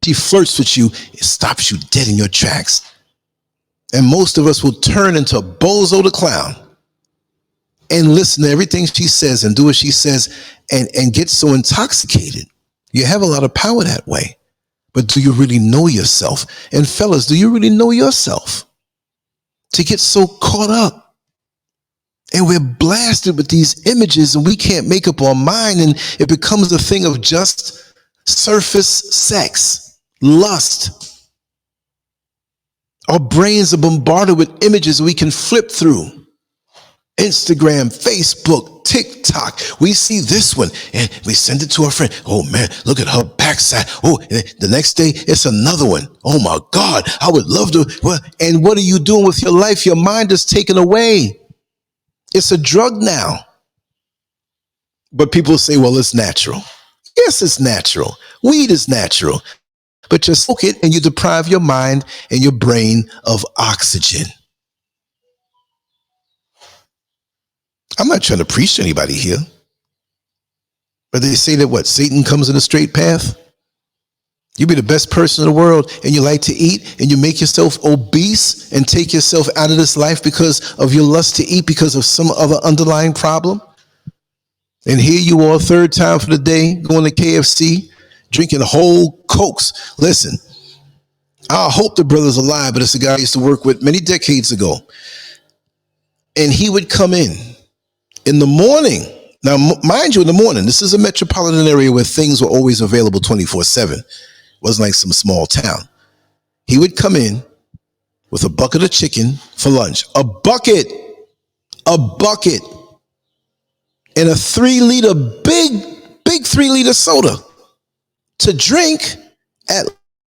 She flirts with you. It stops you dead in your tracks. And most of us will turn into Bozo the Clown and listen to everything she says and do what she says and get so intoxicated. You have a lot of power that way. But do you really know yourself? And fellas, do you really know yourself? To get so caught up. And we're blasted with these images and we can't make up our mind, and it becomes a thing of just surface sex, lust. Our brains are bombarded with images we can flip through. Instagram, Facebook, TikTok. We see this one and we send it to our friend. Oh man, look at her backside. Oh, and the next day it's another one. Oh my God, I would love to. And what are you doing with your life? Your mind is taken away. It's a drug now. But people say, well, it's natural. Yes, it's natural. Weed is natural. But you smoke it and you deprive your mind and your brain of oxygen. I'm not trying to preach to anybody here. But they say that what? Satan comes in a straight path? You be the best person in the world and you like to eat and you make yourself obese and take yourself out of this life because of your lust to eat, because of some other underlying problem. And here you are, third time for the day, going to KFC, drinking whole Cokes. Listen, I hope the brother's alive, but it's a guy I used to work with many decades ago. And he would come in the morning. Now, mind you, in the morning, this is a metropolitan area where things were always available 24/7. It wasn't like some small town. He would come in with a bucket of chicken for lunch. A bucket. And a 3-liter, big 3-liter soda to drink at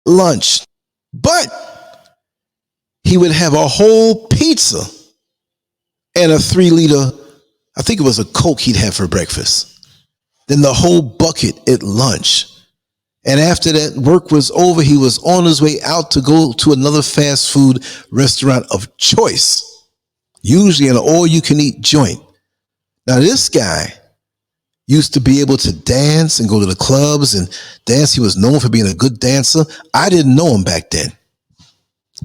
lunch. But he would have a whole pizza and a 3-liter, I think it was a Coke he'd have for breakfast. Then the whole bucket at lunch. And after that work was over, he was on his way out to go to another fast food restaurant of choice, usually an all-you-can-eat joint. Now, this guy used to be able to dance and go to the clubs and dance. He was known for being a good dancer. I didn't know him back then,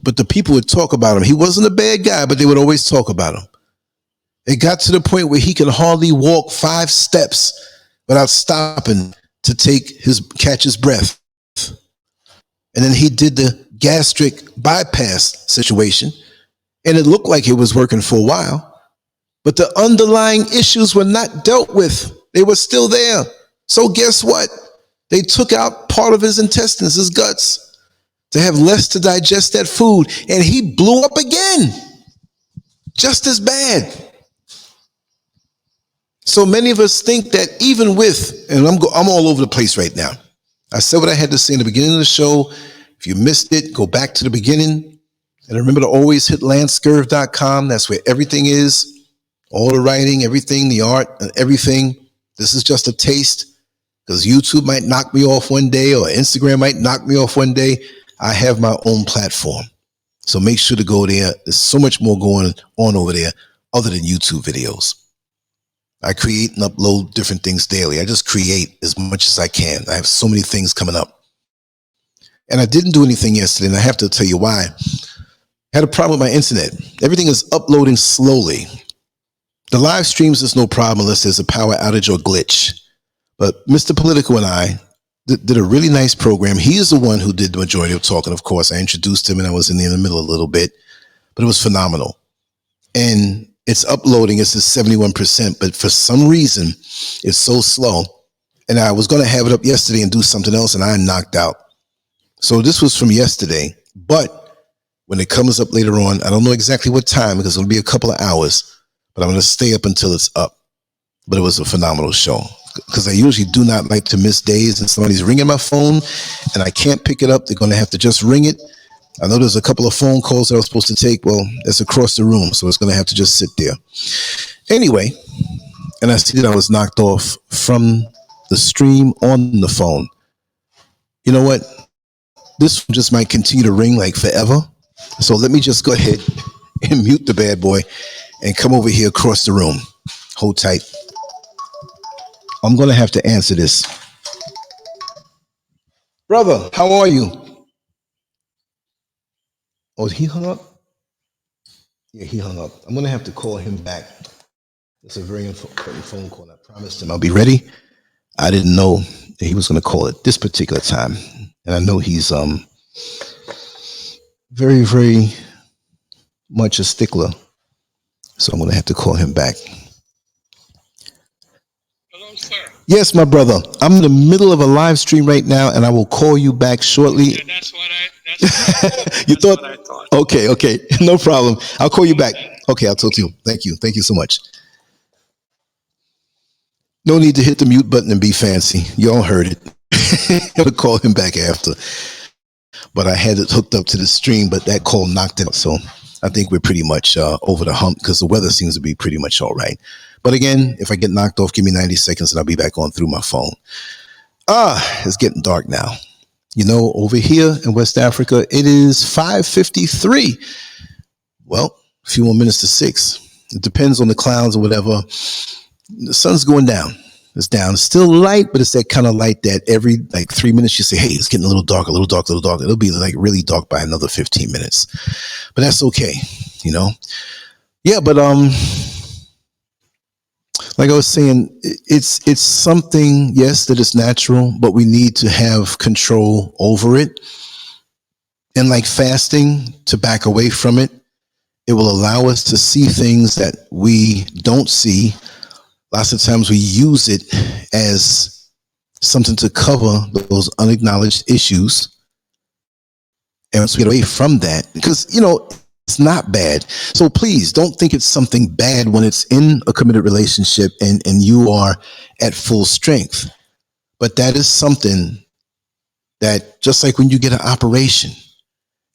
but the people would talk about him. He wasn't a bad guy, but they would always talk about him. It got to the point where he could hardly walk 5 steps without stopping to catch his breath. And then he did the gastric bypass situation, and it looked like it was working for a while, but the underlying issues were not dealt with. They were still there. So guess what? They took out part of his intestines, his guts, to have less to digest that food. And he blew up again. Just as bad. So many of us think that even with, and I'm all over the place right now. I said what I had to say in the beginning of the show. If you missed it, go back to the beginning. And remember to always hit LANCESCURV.com. That's where everything is. All the writing, everything, the art, and everything. This is just a taste. Because YouTube might knock me off one day or Instagram might knock me off one day. I have my own platform. So make sure to go there. There's so much more going on over there other than YouTube videos. I create and upload different things daily. I just create as much as I can. I have so many things coming up. And I didn't do anything yesterday, and I have to tell you why. I had a problem with my internet. Everything is uploading slowly. The live streams is no problem unless there's a power outage or glitch. But Mr. Politico and I did a really nice program. He is the one who did the majority of talking, of course. I introduced him, and I was in the middle a little bit. But it was phenomenal. And it's uploading, it's at 71%, but for some reason, it's so slow. And I was going to have it up yesterday and do something else, and I knocked out. So this was from yesterday. But when it comes up later on, I don't know exactly what time, because it'll be a couple of hours, but I'm going to stay up until it's up. But it was a phenomenal show, because I usually do not like to miss days, and somebody's ringing my phone, and I can't pick it up. They're going to have to just ring it. I know there's a couple of phone calls that I was supposed to take. Well, that's across the room, so it's going to have to just sit there. Anyway, and I see that I was knocked off from the stream on the phone. You know what? This just might continue to ring like forever. So let me just go ahead and mute the bad boy and come over here across the room. Hold tight. I'm going to have to answer this. Brother, how are you? Oh, he hung up? Yeah, he hung up. I'm going to have to call him back. It's a very important phone call. I promised him I'll be ready. I didn't know that he was going to call at this particular time. And I know he's very, very much a stickler. So I'm going to have to call him back. Hello, sir. Yes, my brother. I'm in the middle of a live stream right now, and I will call you back shortly. Yeah, that's what I You thought? what I thought. Okay. No problem. I'll call you back. Okay, I'll talk to you. Thank you. Thank you so much. No need to hit the mute button and be fancy. You all heard it. I'll call him back after. But I had it hooked up to the stream, but that call knocked it out. So I think we're pretty much over the hump, because the weather seems to be pretty much all right. But again, if I get knocked off, give me 90 seconds and I'll be back on through my phone. It's getting dark now. You know, over here in West Africa, it is 5:53. Well, a few more minutes to 6. It depends on the clouds or whatever. The sun's going down. It's down. It's still light, but it's that kind of light that every 3 minutes you say, hey, it's getting a little dark, a little dark, a little dark. It'll be like really dark by another 15 minutes. But that's okay, you know? Yeah, but like I was saying, it's something, yes, that is natural, but we need to have control over it. And like fasting, to back away from it, it will allow us to see things that we don't see. Lots of times we use it as something to cover those unacknowledged issues. And once we get away from that, because, you know, it's not bad. So please don't think it's something bad when it's in a committed relationship and you are at full strength. But that is something that, just like when you get an operation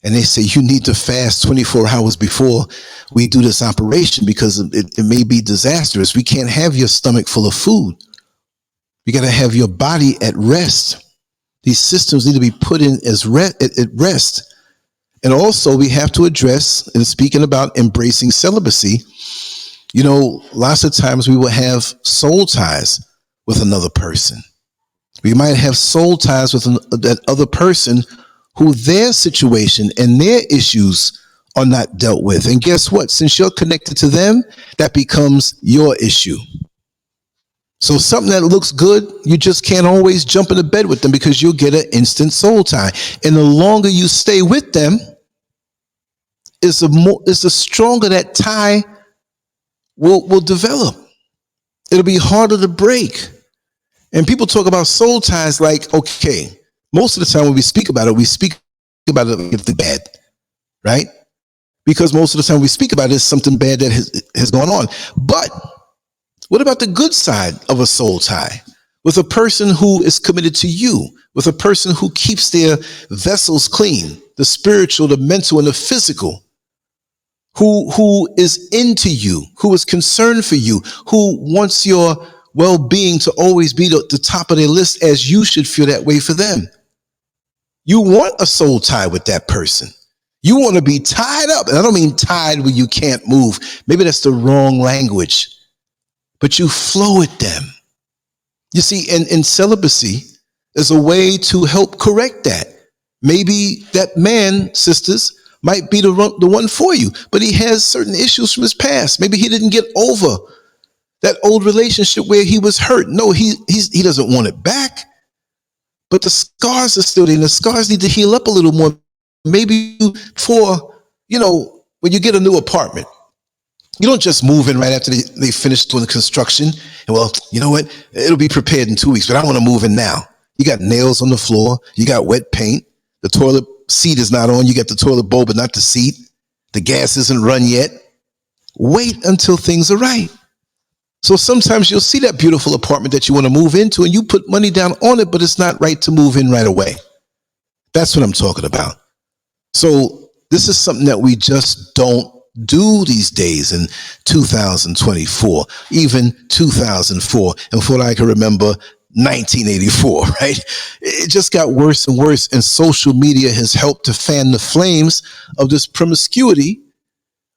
and they say you need to fast 24 hours before we do this operation because it may be disastrous. We can't have your stomach full of food. You got to have your body at rest. These systems need to be put in as at rest. And also we have to address, and speaking about embracing celibacy, you know, lots of times we will have soul ties with another person. We might have soul ties with that other person who their situation and their issues are not dealt with. And guess what? Since you're connected to them, that becomes your issue. So something that looks good, you just can't always jump into bed with them because you'll get an instant soul tie. And the longer you stay with them, is the stronger that tie will develop. It'll be harder to break. And people talk about soul ties like, okay, most of the time when we speak about it like it's bad, right? Because most of the time we speak about it is something bad that has gone on. But what about the good side of a soul tie? With a person who is committed to you, with a person who keeps their vessels clean, the spiritual, the mental, and the physical, who is into you, who is concerned for you, who wants your well-being to always be the top of their list, as you should feel that way for them. You want a soul tie with that person. You want to be tied up. And I don't mean tied where you can't move. Maybe that's the wrong language. But you flow with them. You see, in celibacy, there's a way to help correct that. Maybe that man, sisters, might be the one for you, but he has certain issues from his past. Maybe he didn't get over that old relationship where he was hurt. No, he doesn't want it back, but the scars are still there, and the scars need to heal up a little more. Maybe when you get a new apartment, you don't just move in right after they finish doing the construction. And well, you know what? It'll be prepared in 2 weeks, but I want to move in now. You got nails on the floor. You got wet paint. The toilet seat is not on. You got the toilet bowl, but not the seat. The gas isn't run yet. Wait until things are right. So sometimes you'll see that beautiful apartment that you want to move into and you put money down on it, but it's not right to move in right away. That's what I'm talking about. So this is something that we just don't do these days in 2024, even 2004. And for what I can remember, 1984, right? It just got worse and worse. And social media has helped to fan the flames of this promiscuity,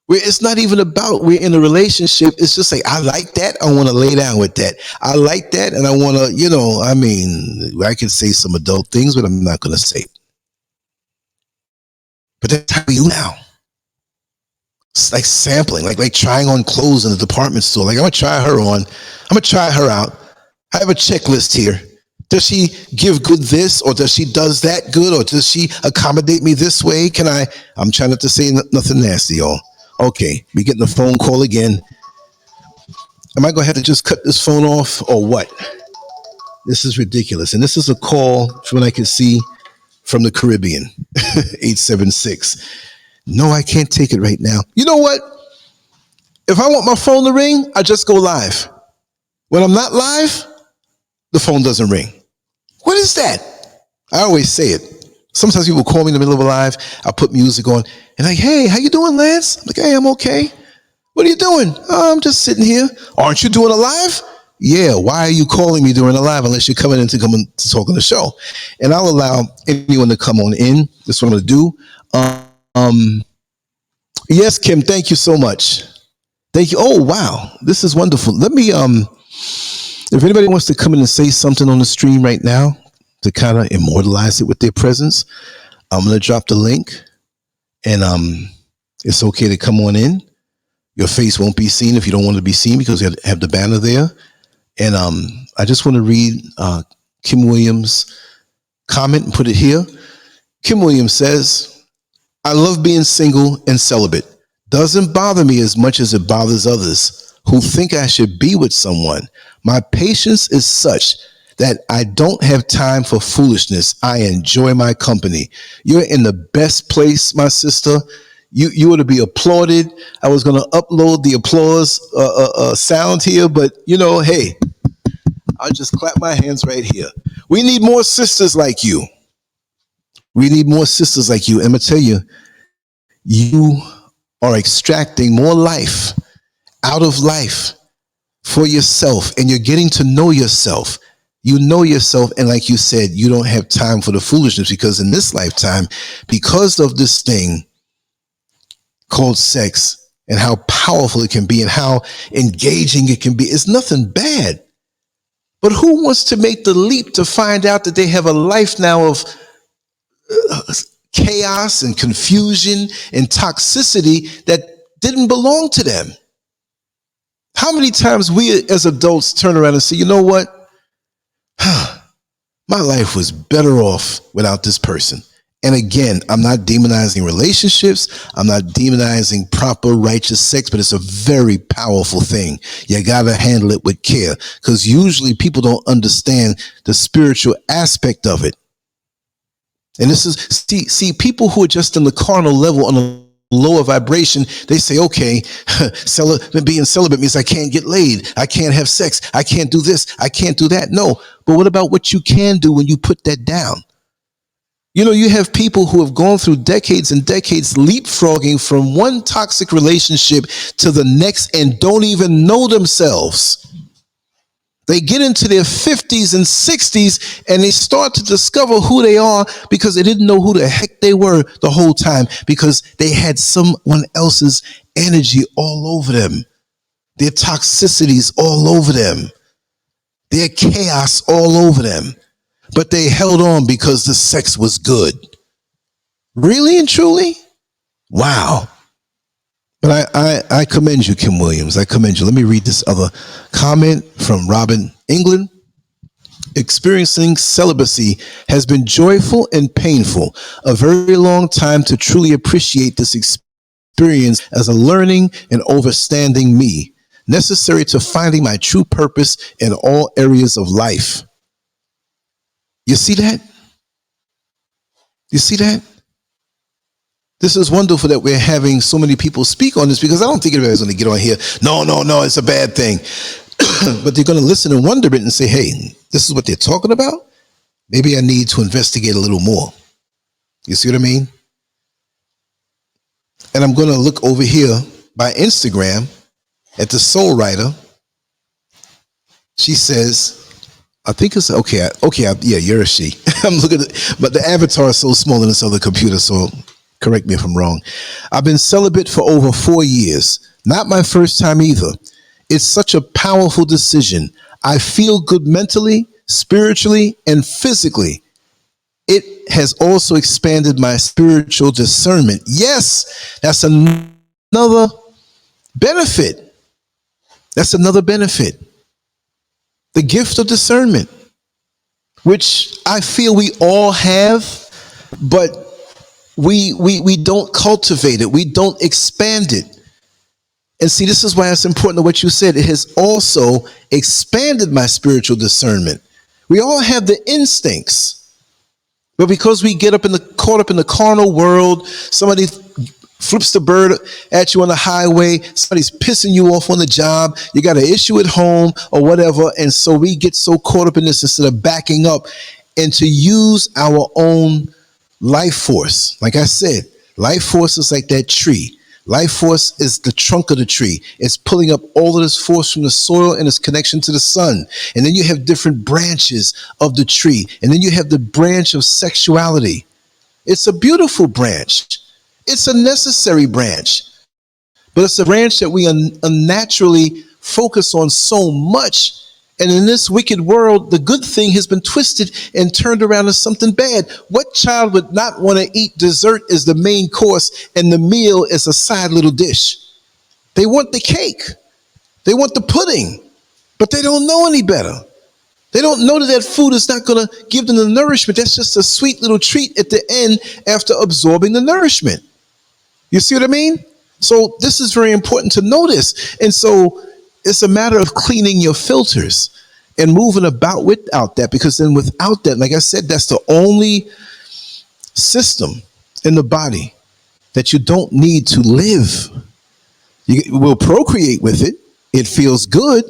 where it's not even about we're in a relationship. It's just like, I like that. I want to lay down with that. I like that. And I want to, I can say some adult things, but I'm not going to say it. But that's how we do now. It's like sampling, like trying on clothes in the department store. Like, I'm going to try her on. I'm going to try her out. I have a checklist here. Does she give good this, or does she does that good, or does she accommodate me this way? I'm trying not to say nothing nasty, y'all. Okay, we getting a phone call again. Am I going to have to just cut this phone off or what? This is ridiculous. And this is a call from what I can see from the Caribbean, 876. No, I can't take it right now. You know what? If I want my phone to ring, I just go live. When I'm not live, the phone doesn't ring. What is that? I always say it. Sometimes people call me in the middle of a live. I'll put music on and like, hey, how you doing, Lance? I'm like, hey, I'm okay. What are you doing? Oh, I'm just sitting here. Aren't you doing a live? Yeah, why are you calling me during a live unless you're coming in to talk on the show? And I'll allow anyone to come on in. That's what I'm going to do. Yes, Kim, thank you so much. Thank you. Oh, wow. This is wonderful. Let me, if anybody wants to come in and say something on the stream right now to kind of immortalize it with their presence, I'm going to drop the link, and it's okay to come on in. Your face won't be seen if you don't want to be seen, because you have the banner there. And I just want to read Kim Williams' comment and put it here. Kim Williams says, I love being single and celibate. Doesn't bother me as much as it bothers others who think I should be with someone. My patience is such that I don't have time for foolishness. I enjoy my company. You're in the best place, my sister. You ought to be applauded. I was going to upload the applause sound here, but hey, I'll just clap my hands right here. We need more sisters like you. We need more sisters like you. And I'm going to tell you, you are extracting more life out of life for yourself, and you're getting to know yourself. You know yourself, and like you said, you don't have time for the foolishness, because in this lifetime, because of this thing called sex and how powerful it can be and how engaging it can be, it's nothing bad. But who wants to make the leap to find out that they have a life now of chaos and confusion and toxicity that didn't belong to them? How many times we as adults turn around and say, you know what? My life was better off without this person. And again, I'm not demonizing relationships. I'm not demonizing proper righteous sex, but it's a very powerful thing. You got to handle it with care, because usually people don't understand the spiritual aspect of it. And this is, see, people who are just in the carnal level on a lower vibration, they say, okay, being celibate means I can't get laid. I can't have sex. I can't do this. I can't do that. No, but what about what you can do when you put that down? You know, you have people who have gone through decades and decades leapfrogging from one toxic relationship to the next and don't even know themselves. They get into their 50s and 60s and they start to discover who they are because they didn't know who the heck they were the whole time, because they had someone else's energy all over them, their toxicities all over them, their chaos all over them. But they held on because the sex was good. Really and truly? Wow. But I commend you, Kim Williams. I commend you. Let me read this other comment from Robin England. Experiencing celibacy has been joyful and painful. A very long time to truly appreciate this experience as a learning and overstanding me, necessary to finding my true purpose in all areas of life. You see that? You see that? This is wonderful that we're having so many people speak on this, because I don't think everybody's going to get on here. No, it's a bad thing. But they're going to listen and wonder it and say, hey, this is what they're talking about? Maybe I need to investigate a little more. You see what I mean? And I'm going to look over here by Instagram at the Soul Writer. She says, I think it's okay. Yeah, you're a she. I'm looking at it, but the avatar is so small in this other computer, so correct me if I'm wrong. I've been celibate for over 4 years. Not my first time either. It's such a powerful decision. I feel good mentally, spiritually, and physically. It has also expanded my spiritual discernment. Yes, that's another benefit. That's another benefit. The gift of discernment, which I feel we all have, but we don't cultivate it. We don't expand it. And see, this is why it's important to what you said. It has also expanded my spiritual discernment. We all have the instincts, but because we get caught up in the carnal world, somebody flips the bird at you on the highway, somebody's pissing you off on the job, you got an issue at home or whatever, and so we get so caught up in this instead of backing up and to use our own life force. Like I said, life force is like that tree. Life force is the trunk of the tree. It's pulling up all of this force from the soil and its connection to the sun. And then you have different branches of the tree. And then you have the branch of sexuality. It's a beautiful branch. It's a necessary branch, but it's a branch that we unnaturally focus on so much. And in this wicked world, the good thing has been twisted and turned around as something bad. What child would not want to eat dessert as the main course and the meal as a side little dish? They want the cake. They want the pudding, but they don't know any better. They don't know that food is not going to give them the nourishment. That's just a sweet little treat at the end after absorbing the nourishment. You see what I mean? So this is very important to notice. And so it's a matter of cleaning your filters and moving about without that, because then without that, like I said, that's the only system in the body that you don't need to live. You will procreate with it. It feels good.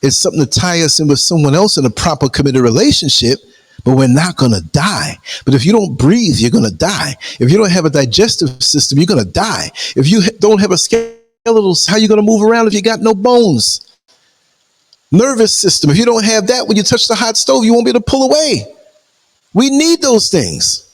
It's something to tie us in with someone else in a proper committed relationship. But we're not going to die. But if you don't breathe, you're going to die. If you don't have a digestive system, you're going to die. If you don't have a skeletal, how are you going to move around if you got no bones? Nervous system. If you don't have that, when you touch the hot stove, you won't be able to pull away. We need those things.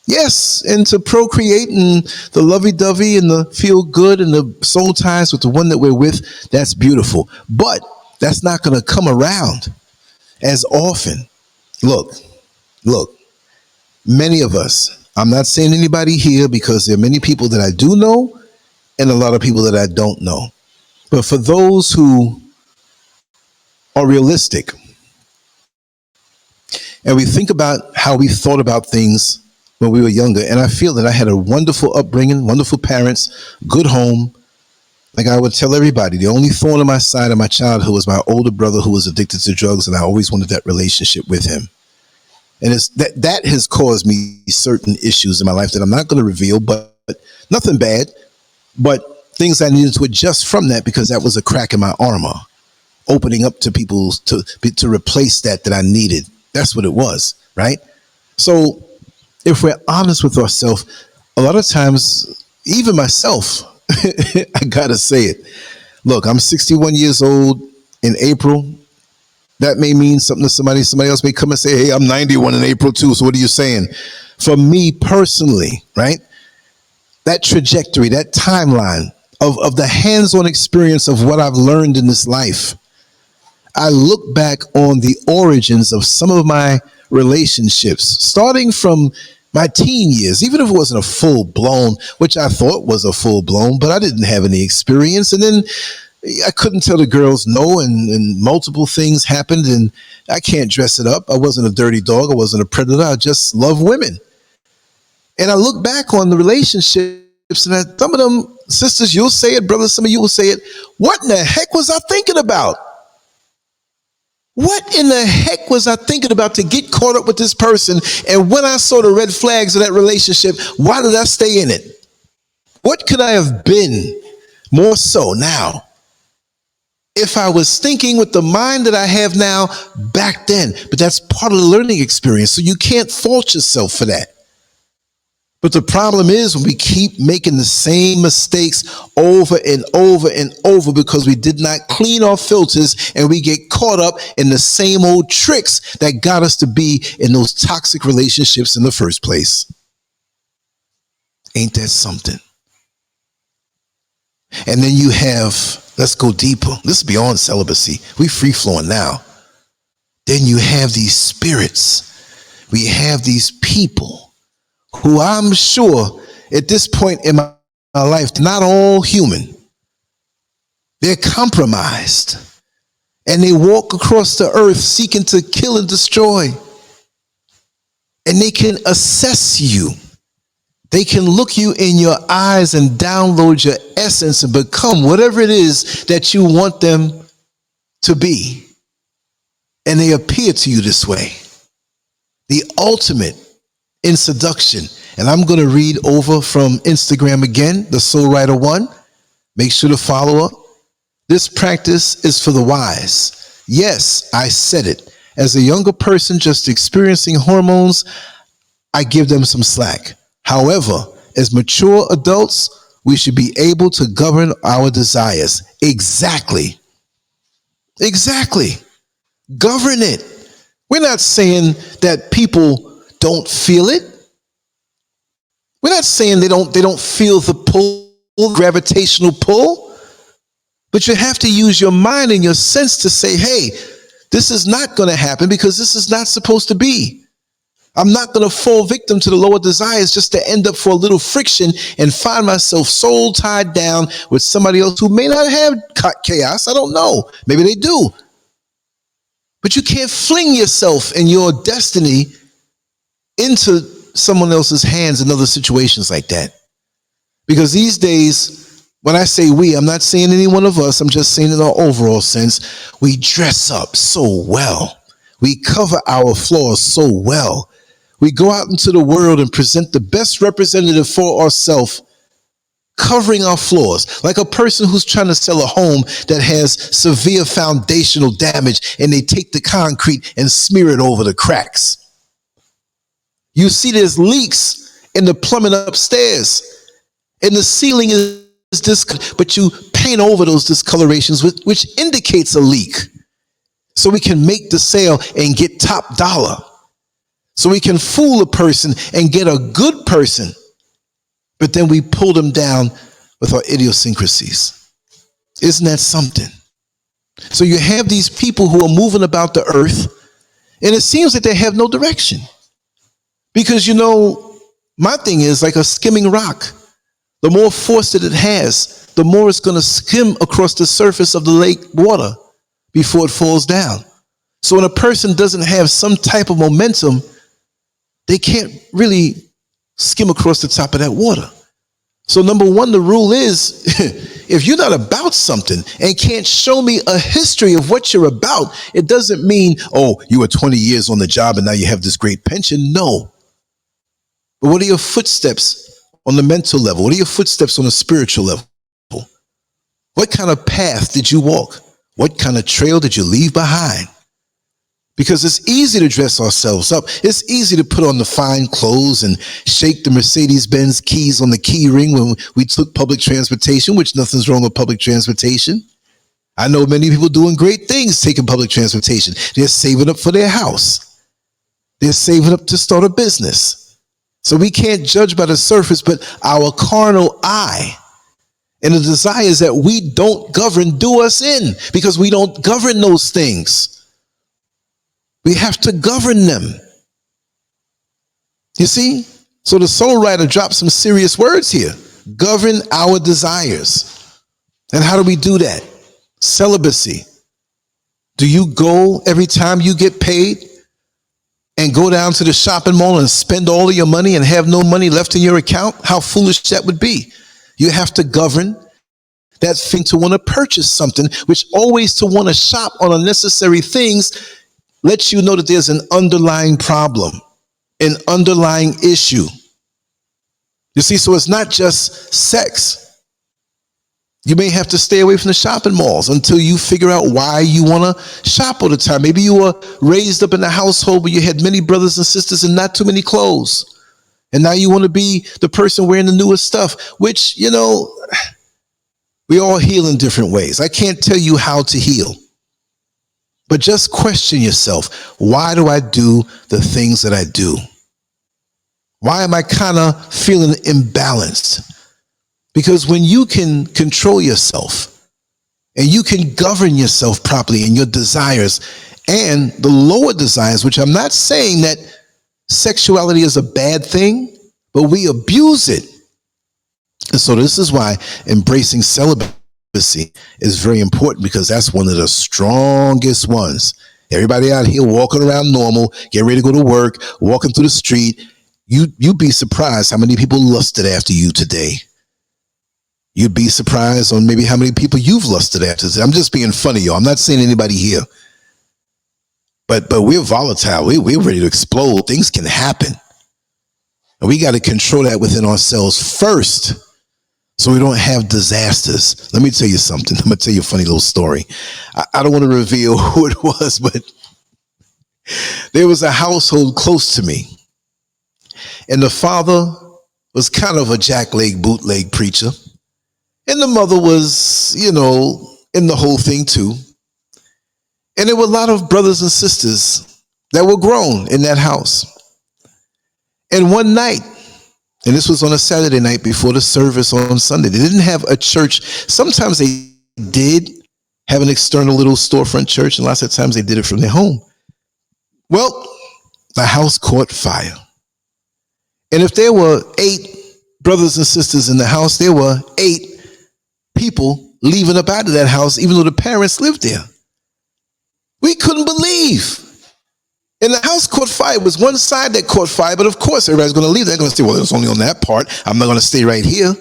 Yes, and to procreate and the lovey-dovey and the feel good and the soul ties with the one that we're with, that's beautiful. But that's not going to come around as often. Look, many of us, I'm not saying anybody here, because there are many people that I do know and a lot of people that I don't know. But for those who are realistic and we think about how we thought about things when we were younger. And I feel that I had a wonderful upbringing, wonderful parents, good home. Like I would tell everybody, the only thorn in my side of my childhood was my older brother who was addicted to drugs, and I always wanted that relationship with him. And it's that has caused me certain issues in my life that I'm not going to reveal, but nothing bad, but things I needed to adjust from that, because that was a crack in my armor, opening up to people to replace that I needed. That's what it was, right? So if we're honest with ourselves, a lot of times, even myself, I gotta say it. Look, I'm 61 years old in April. That may mean something to somebody. Somebody else may come and say, hey, I'm 91 in April too. So what are you saying? For me personally, right? That trajectory, that timeline of the hands-on experience of what I've learned in this life, I look back on the origins of some of my relationships, starting from my teen years, even if it wasn't a full blown, which I thought was a full blown, but I didn't have any experience. And then I couldn't tell the girls no, and multiple things happened, and I can't dress it up. I wasn't a dirty dog. I wasn't a predator. I just love women. And I look back on the relationships, and some of them, sisters, you'll say it, brothers, some of you will say it. What in the heck was I thinking about? What in the heck was I thinking about to get caught up with this person? And when I saw the red flags of that relationship, why did I stay in it? What could I have been more so now if I was thinking with the mind that I have now back then? But that's part of the learning experience, so you can't fault yourself for that. But the problem is when we keep making the same mistakes over and over and over because we did not clean our filters, and we get caught up in the same old tricks that got us to be in those toxic relationships in the first place. Ain't that something? And then you have, let's go deeper. This is beyond celibacy. We free flowing now. Then you have these spirits. We have these people who I'm sure at this point in my life, not all human. They're compromised, and they walk across the earth seeking to kill and destroy. And they can assess you. They can look you in your eyes and download your essence and become whatever it is that you want them to be. And they appear to you this way. The ultimate in seduction. And I'm going to read over from Instagram again, the Soul Writer 1. Make sure to follow her. This practice is for the wise. Yes, I said it. As a younger person just experiencing hormones, I give them some slack. However, as mature adults, we should be able to govern our desires. Exactly. Govern it. We're not saying that people don't feel it. We're not saying they don't feel the pull, gravitational pull, but you have to use your mind and your sense to say, hey, this is not going to happen because this is not supposed to be. I'm not going to fall victim to the lower desires just to end up for a little friction and find myself soul tied down with somebody else who may not have chaos. I don't know. Maybe they do. But you can't fling yourself and your destiny into someone else's hands in other situations like that. Because these days, when I say we, I'm not saying any one of us, I'm just saying in our overall sense, we dress up so well. We cover our flaws so well. We go out into the world and present the best representative for ourselves, covering our flaws. Like a person who's trying to sell a home that has severe foundational damage, and they take the concrete and smear it over the cracks. You see there's leaks in the plumbing upstairs, and the ceiling is but you paint over those discolorations, which indicates a leak. So we can make the sale and get top dollar. So we can fool a person and get a good person, but then we pull them down with our idiosyncrasies. Isn't that something? So you have these people who are moving about the earth, and it seems that they have no direction. Because, you know, my thing is like a skimming rock. The more force that it has, the more it's going to skim across the surface of the lake water before it falls down. So when a person doesn't have some type of momentum, they can't really skim across the top of that water. So number one, the rule is, if you're not about something and can't show me a history of what you're about, it doesn't mean, oh, you were 20 years on the job and now you have this great pension. No. But what are your footsteps on the mental level? What are your footsteps on the spiritual level? What kind of path did you walk? What kind of trail did you leave behind? Because it's easy to dress ourselves up. It's easy to put on the fine clothes and shake the Mercedes-Benz keys on the key ring when we took public transportation, which nothing's wrong with public transportation. I know many people doing great things taking public transportation. They're saving up for their house. They're saving up to start a business. So we can't judge by the surface, but our carnal eye and the desires that we don't govern do us in, because we don't govern those things. We have to govern them. You see? So the soul writer dropped some serious words here. Govern our desires. And how do we do that? Celibacy. Do you go every time you get paid and go down to the shopping mall and spend all of your money and have no money left in your account? How foolish that would be. You have to govern that thing to want to purchase something, which always to want to shop on unnecessary things lets you know that there's an underlying problem, an underlying issue. You see, so it's not just sex. You may have to stay away from the shopping malls until you figure out why you want to shop all the time. Maybe you were raised up in a household where you had many brothers and sisters and not too many clothes. And now you want to be the person wearing the newest stuff, which, you know, we all heal in different ways. I can't tell you how to heal. But just question yourself. Why do I do the things that I do? Why am I kind of feeling imbalanced? Because when you can control yourself and you can govern yourself properly in your desires and the lower desires, which I'm not saying that sexuality is a bad thing, but we abuse it. And so this is why embracing celibacy is very important, because that's one of the strongest ones. Everybody out here walking around normal, get ready to go to work, walking through the street. You'd be surprised how many people lusted after you today. You'd be surprised on maybe how many people you've lusted after. I'm just being funny, y'all. I'm not saying anybody here. But we're volatile. We're ready to explode. Things can happen. And we got to control that within ourselves first, so we don't have disasters. Let me tell you something. I'm going to tell you a funny little story. I don't want to reveal who it was, but there was a household close to me. And the father was kind of a jackleg, bootleg preacher. And the mother was, you know, in the whole thing too. And there were a lot of brothers and sisters that were grown in that house. And one night, and this was on a Saturday night before the service on Sunday, they didn't have a church. Sometimes they did have an external little storefront church, and lots of times they did it from their home. Well, the house caught fire. And if there were 8 brothers and sisters in the house, there were 8 people leaving up out of that house, even though the parents lived there. We couldn't believe. And the house caught fire. It was one side that caught fire, but of course everybody's going to leave. They're going to say, well, it was only on that part. I'm not going to stay right here.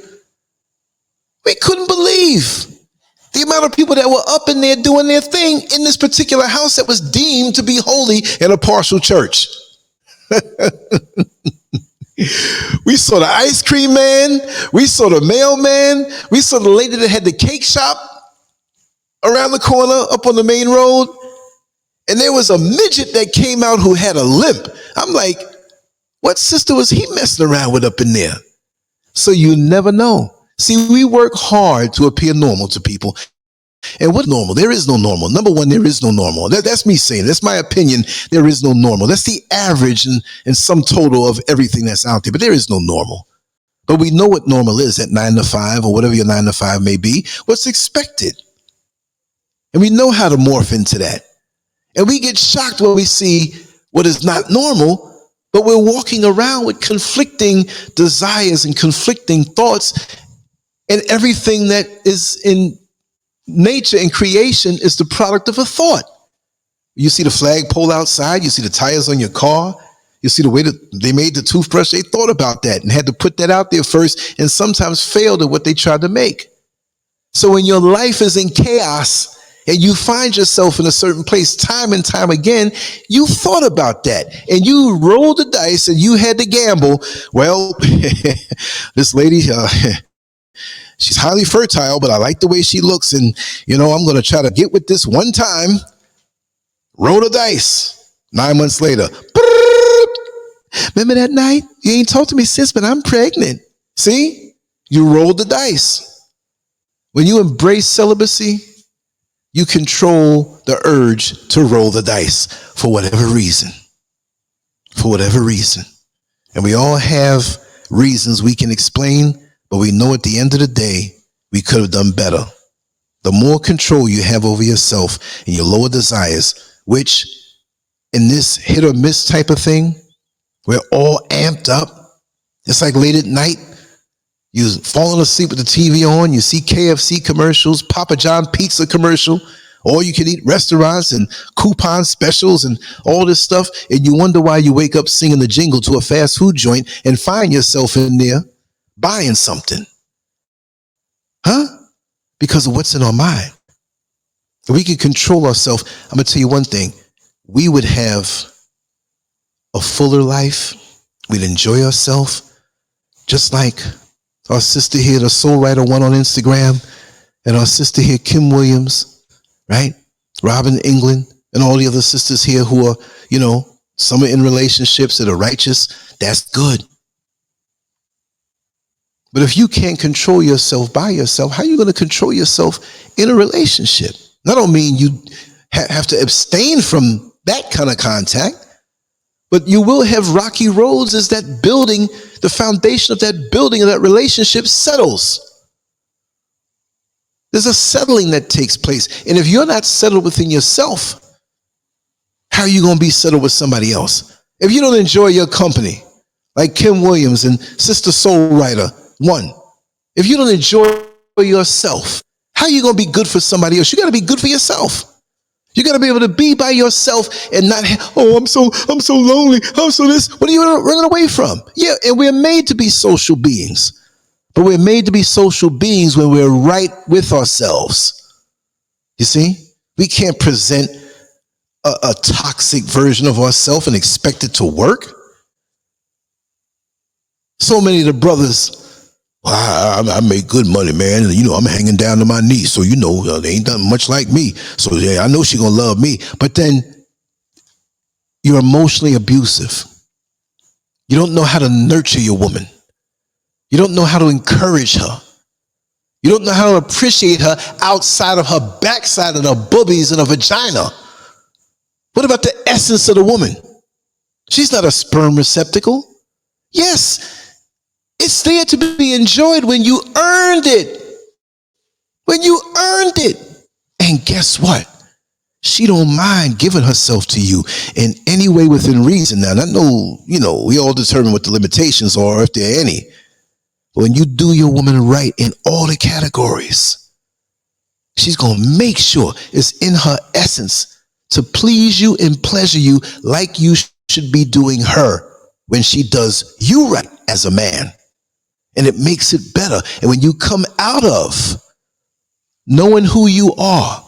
We couldn't believe the amount of people that were up in there doing their thing in this particular house that was deemed to be holy in a partial church. We saw the ice cream man. We saw the mailman. We saw the lady that had the cake shop around the corner up on the main road. And there was a midget that came out who had a limp. I'm like, what sister was he messing around with up in there? So you never know. See, we work hard to appear normal to people. And what's normal? There is no normal. Number one, there is no normal. That's me saying. That's my opinion. There is no normal. That's the average and sum total of everything that's out there. But there is no normal. But we know what normal is at 9 to 5 or whatever your 9 to 5 may be. What's expected. And we know how to morph into that. And we get shocked when we see what is not normal, but we're walking around with conflicting desires and conflicting thoughts, and everything that is in nature and creation is the product of a thought. You see the flagpole outside, you see the tires on your car, You see the way that they made the toothbrush, they thought about that and had to put that out there first, and sometimes failed at what they tried to make. So when your life is in chaos and you find yourself in a certain place time and time again, you thought about that and you rolled the dice and you had to gamble. Well, this lady, she's highly fertile, but I like the way she looks, and I'm going to try to get with this one time. Roll the dice. 9 months later, remember that night? You ain't talked to me since, but I'm pregnant. See? You rolled the dice. When you embrace celibacy, you control the urge to roll the dice for whatever reason. For whatever reason. And we all have reasons we can explain, but we know at the end of the day, we could have done better. The more control you have over yourself and your lower desires, which in this hit or miss type of thing, we're all amped up. It's like late at night, you're falling asleep with the TV on, you see KFC commercials, Papa John pizza commercial, all you can eat restaurants and coupon specials and all this stuff, and you wonder why you wake up singing the jingle to a fast food joint and find yourself in there buying something. Huh? Because of what's in our mind. If we can control ourselves, I'm going to tell you one thing, we would have a fuller life. We'd enjoy ourselves, just like our sister here, the Soul Writer One on Instagram, and our sister here, Kim Williams, right? Robin England, and all the other sisters here who are, some are in relationships that are righteous. That's good. But if you can't control yourself by yourself, how are you going to control yourself in a relationship? I don't mean you have to abstain from that kind of contact, but you will have rocky roads as that building, the foundation of that building, of that relationship settles. There's a settling that takes place. And if you're not settled within yourself, how are you going to be settled with somebody else? If you don't enjoy your company, like Kim Williams and Sister Soul Writer One, if you don't enjoy yourself, how are you going to be good for somebody else? You got to be good for yourself. You got to be able to be by yourself and not, I'm so lonely. I'm so this. What are you running away from? Yeah, and we're made to be social beings. But we're made to be social beings when we're right with ourselves. You see? We can't present a toxic version of ourselves and expect it to work. So many of the brothers, I make good money, man. I'm hanging down to my niece, so they ain't done much like me. So yeah, I know she gonna love me. But then you're emotionally abusive. You don't know how to nurture your woman. You don't know how to encourage her. You don't know how to appreciate her outside of her backside and her boobies and her vagina. What about the essence of the woman? She's not a sperm receptacle. Yes, it's there to be enjoyed when you earned it. When you earned it. And guess what? She don't mind giving herself to you in any way within reason. Now, I know, we all determine what the limitations are, if there are any. But when you do your woman right in all the categories, she's going to make sure it's in her essence to please you and pleasure you like you should be doing her when she does you right as a man. And it makes it better. And when you come out of knowing who you are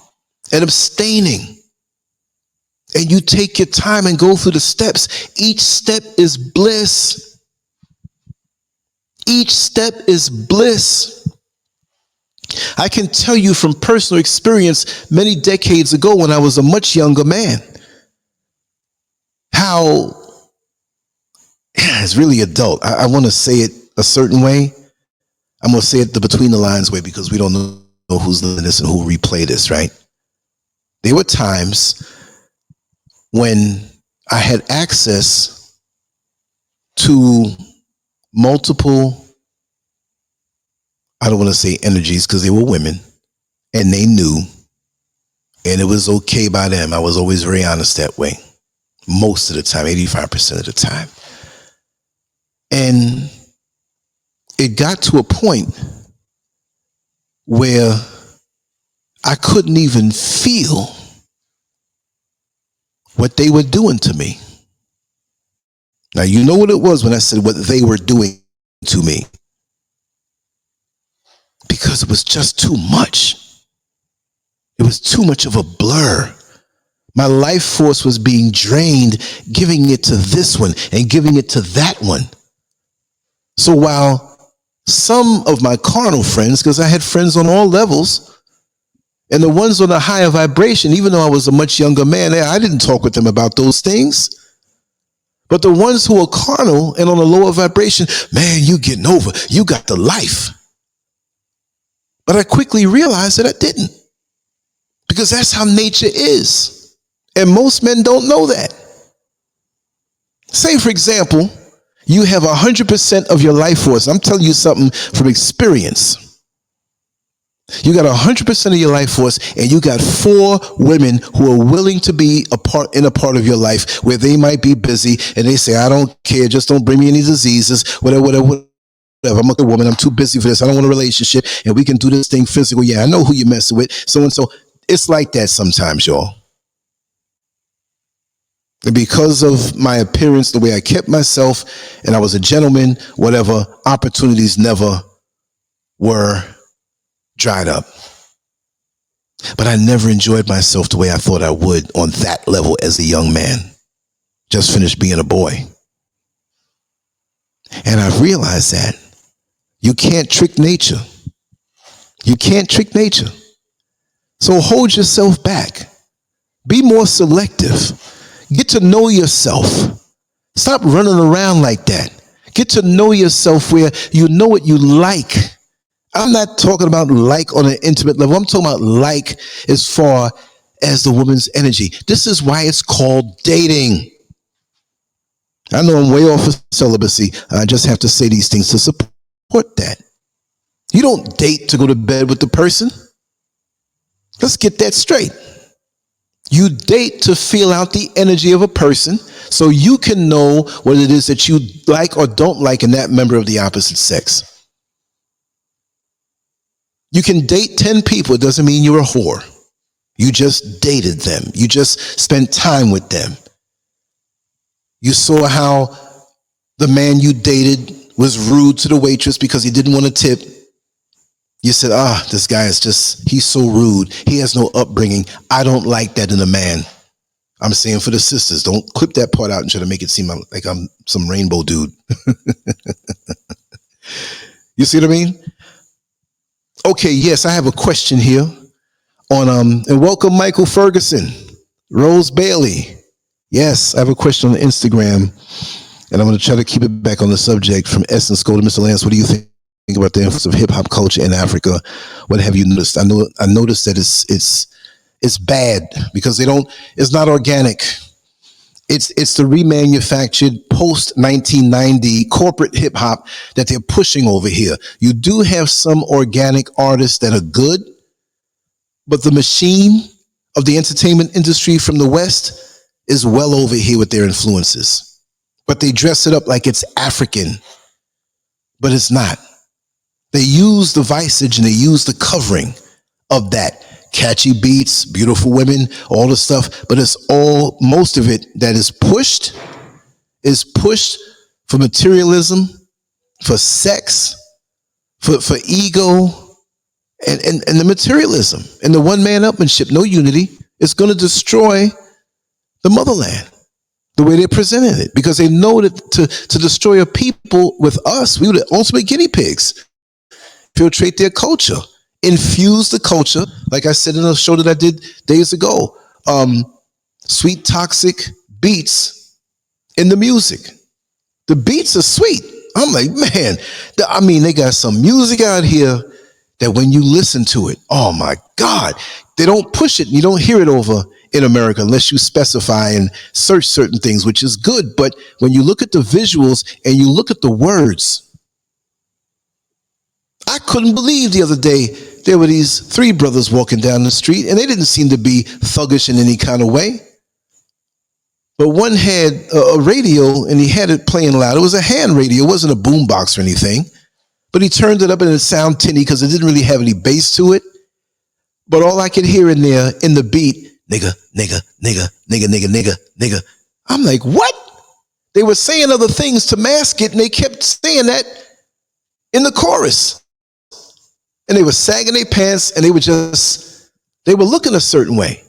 and abstaining, and you take your time and go through the steps, each step is bliss. Each step is bliss. I can tell you from personal experience many decades ago when I was a much younger man, how it's really adult. I want to say it a certain way. I'm going to say it the between the lines way because we don't know who's listening to this and who will replay this, right? There were times when I had access to multiple, I don't want to say energies because they were women and they knew, and it was okay by them. I was always very honest that way. Most of the time, 85% of the time. And it got to a point where I couldn't even feel what they were doing to me. Now, you know what it was when I said what they were doing to me. Because it was just too much. It was too much of a blur. My life force was being drained, giving it to this one and giving it to that one. So while some of my carnal friends, because I had friends on all levels, and the ones on a higher vibration, even though I was a much younger man, I didn't talk with them about those things. But the ones who are carnal and on a lower vibration, man, you getting over, you got the life. But I quickly realized that I didn't. Because that's how nature is. And most men don't know that. Say, for example, you have 100% of your life force. I'm telling you something from experience. You got 100% of your life force, and you got 4 women who are willing to be a part of your life where they might be busy, and they say, I don't care, just don't bring me any diseases, whatever. I'm a good woman, I'm too busy for this, I don't want a relationship, and we can do this thing physical. Yeah, I know who you're messing with, so and so. It's like that sometimes, y'all. And because of my appearance, the way I kept myself, and I was a gentleman, whatever, opportunities never were dried up. But I never enjoyed myself the way I thought I would on that level as a young man. Just finished being a boy. And I've realized that you can't trick nature. You can't trick nature. So hold yourself back. Be more selective. Get to know yourself. Stop running around like that. Get to know yourself where you know what you like. I'm not talking about like on an intimate level. I'm talking about like as far as the woman's energy. This is why it's called dating. I know I'm way off of celibacy. I just have to say these things to support that. You don't date to go to bed with the person. Let's get that straight. You date to feel out the energy of a person so you can know what it is that you like or don't like in that member of the opposite sex. You can date 10 people. It doesn't mean you're a whore. You just dated them. You just spent time with them. You saw how the man you dated was rude to the waitress because he didn't want to tip. You said, this guy is he's so rude. He has no upbringing. I don't like that in a man. I'm saying for the sisters, don't clip that part out and try to make it seem like I'm some rainbow dude. You see what I mean? Okay, yes, I have a question here on, and welcome Michael Ferguson, Rose Bailey. Yes, I have a question on Instagram, and I'm going to try to keep it back on the subject from Essence Go to Mr. Lance. What do you think about the influence of hip hop culture in Africa? What have you noticed? I noticed that it's bad because it's not organic. It's the remanufactured post 1990 corporate hip hop that they're pushing over here. You do have some organic artists that are good, but the machine of the entertainment industry from the West is well over here with their influences. But they dress it up like it's African, but it's not. They use the visage and they use the covering of that. Catchy beats, beautiful women, all the stuff, but most of it that is pushed for materialism, for sex, for ego, and the materialism and the one-man upmanship, no unity. It's going to destroy the motherland the way they presented it, because they know that to destroy a people with us, we were the ultimate guinea pigs. Infiltrate their culture. Infuse the culture, like I said in a show that I did days ago. Sweet, toxic beats in the music. The beats are sweet. I'm like, man, they got some music out here that when you listen to it, oh my God, they don't push it. You don't hear it over in America unless you specify and search certain things, which is good. But when you look at the visuals and you look at the words, I couldn't believe the other day there were these 3 brothers walking down the street, and they didn't seem to be thuggish in any kind of way. But one had a radio, and he had it playing loud. It was a hand radio. It wasn't a boombox or anything. But he turned it up, and it sounded tinny because it didn't really have any bass to it. But all I could hear in there, in the beat, nigga, nigga, nigga, nigga, nigga, nigga, nigga. I'm like, what? They were saying other things to mask it, and they kept saying that in the chorus. And they were sagging their pants, and they were looking a certain way.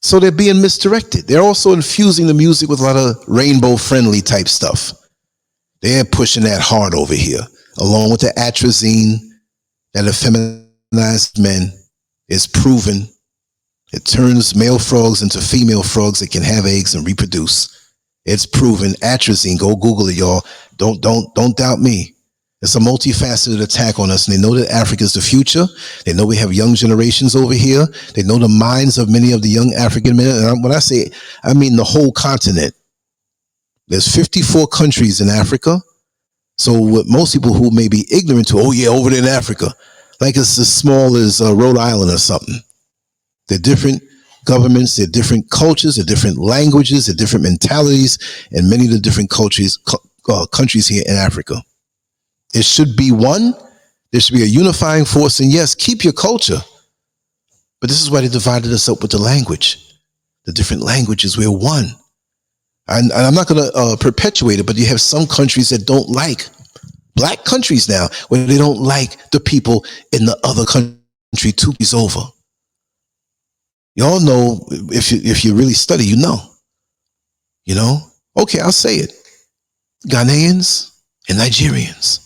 So they're being misdirected. They're also infusing the music with a lot of rainbow-friendly type stuff. They're pushing that hard over here, along with the atrazine that effeminized men is proven. It turns male frogs into female frogs that can have eggs and reproduce. It's proven. Atrazine, go Google it, y'all. Don't doubt me. It's a multifaceted attack on us, and they know that Africa is the future. They know we have young generations over here. They know the minds of many of the young African men. And when I say, I mean the whole continent. There's 54 countries in Africa. So what most people who may be ignorant to, oh yeah, over there in Africa, like it's as small as Rhode Island or something. They're different governments, they're different cultures, they're different languages, they're different mentalities, and many of the different countries here in Africa. It should be one. There should be a unifying force. And yes, keep your culture. But this is why they divided us up with the language. The different languages, we're one. And I'm not going to perpetuate it, but you have some countries that don't like, black countries now, where they don't like the people in the other country 2 years over. Y'all know, if you really study, you know. You know? Okay, I'll say it. Ghanaians and Nigerians.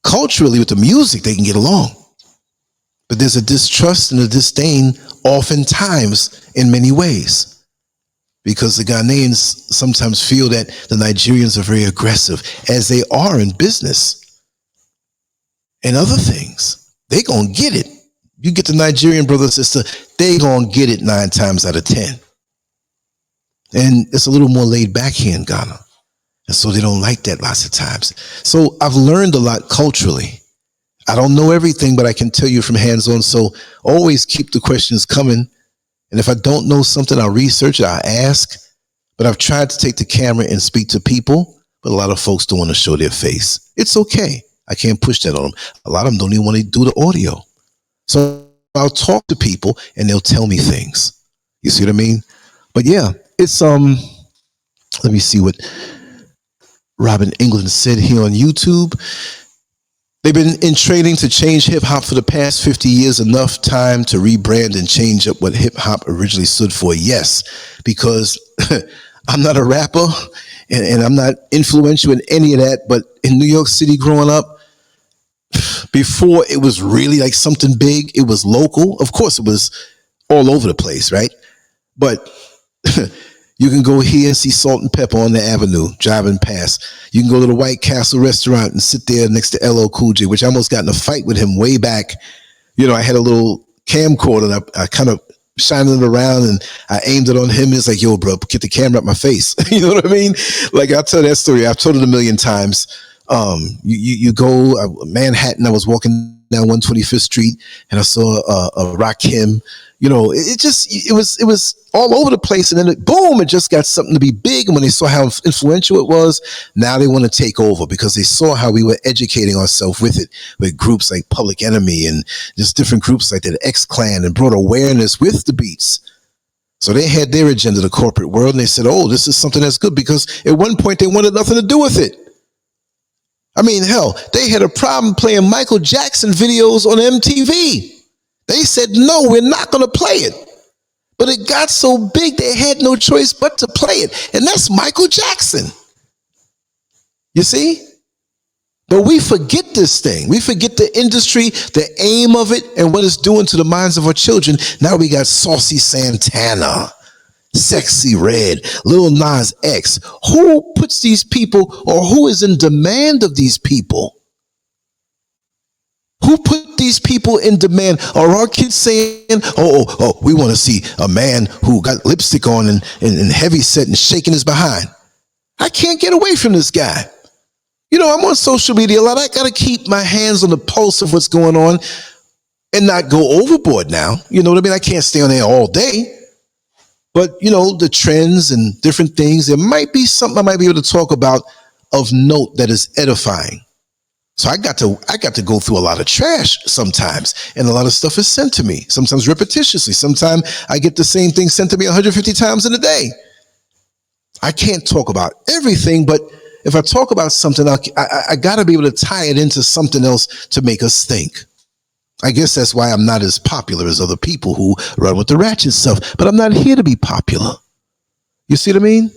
Culturally, with the music, they can get along. But there's a distrust and a disdain oftentimes in many ways. Because the Ghanaians sometimes feel that the Nigerians are very aggressive, as they are in business and other things. They gonna get it. You get the Nigerian brother or sister, they gonna get it 9 times out of 10. And it's a little more laid back here in Ghana. And so they don't like that lots of times. So I've learned a lot culturally. I don't know everything, but I can tell you from hands-on. So always keep the questions coming. And if I don't know something, I'll research it, I'll ask. But I've tried to take the camera and speak to people, but a lot of folks don't want to show their face. It's okay. I can't push that on them. A lot of them don't even want to do the audio. So I'll talk to people and they'll tell me things. You see what I mean? But yeah, it's, let me see what Robin England said here on YouTube. They've been in training to change hip hop for the past 50 years, enough time to rebrand and change up what hip hop originally stood for. Yes, because I'm not a rapper and I'm not influential in any of that. But in New York City growing up, before it was really like something big, it was local. Of course, it was all over the place, right? But you can go here and see Salt and Pepper on the avenue, driving past. You can go to the White Castle restaurant and sit there next to LL Cool J, which I almost got in a fight with him way back. You know, I had a little camcorder and I kind of shined it around and I aimed it on him. And it's like, yo, bro, get the camera up my face. You know what I mean? Like, I'll tell that story. I've told it a million times. You go Manhattan. I was walking down 125th Street and I saw a Rakim. You know, it was all over the place, and then boom, it just got something to be big. And when they saw how influential it was, now they want to take over because they saw how we were educating ourselves with it, with groups like Public Enemy and just different groups like that, X-Clan, and brought awareness with the beats. So they had their agenda, the corporate world, and they said, oh, this is something that's good, because at one point they wanted nothing to do with it. I mean, hell, they had a problem playing Michael Jackson videos on MTV. They said, no, we're not going to play it. But it got so big, they had no choice but to play it. And that's Michael Jackson. You see? But we forget this thing. We forget the industry, the aim of it, and what it's doing to the minds of our children. Now we got Saucy Santana, Sexy Red, Lil Nas X. Who puts these people, or who is in demand of these people? Who put these people in demand? Are our kids saying, oh, we want to see a man who got lipstick on and heavy set and shaking his behind? I can't get away from this guy. You know, I'm on social media a lot. I got to keep my hands on the pulse of what's going on and not go overboard now. You know what I mean? I can't stay on there all day. But, you know, the trends and different things, there might be something I might be able to talk about of note that is edifying. So I got to go through a lot of trash sometimes, and a lot of stuff is sent to me, sometimes repetitiously. Sometimes I get the same thing sent to me 150 times in a day. I can't talk about everything, but if I talk about something, I got to be able to tie it into something else to make us think. I guess that's why I'm not as popular as other people who run with the ratchet stuff, but I'm not here to be popular. You see what I mean?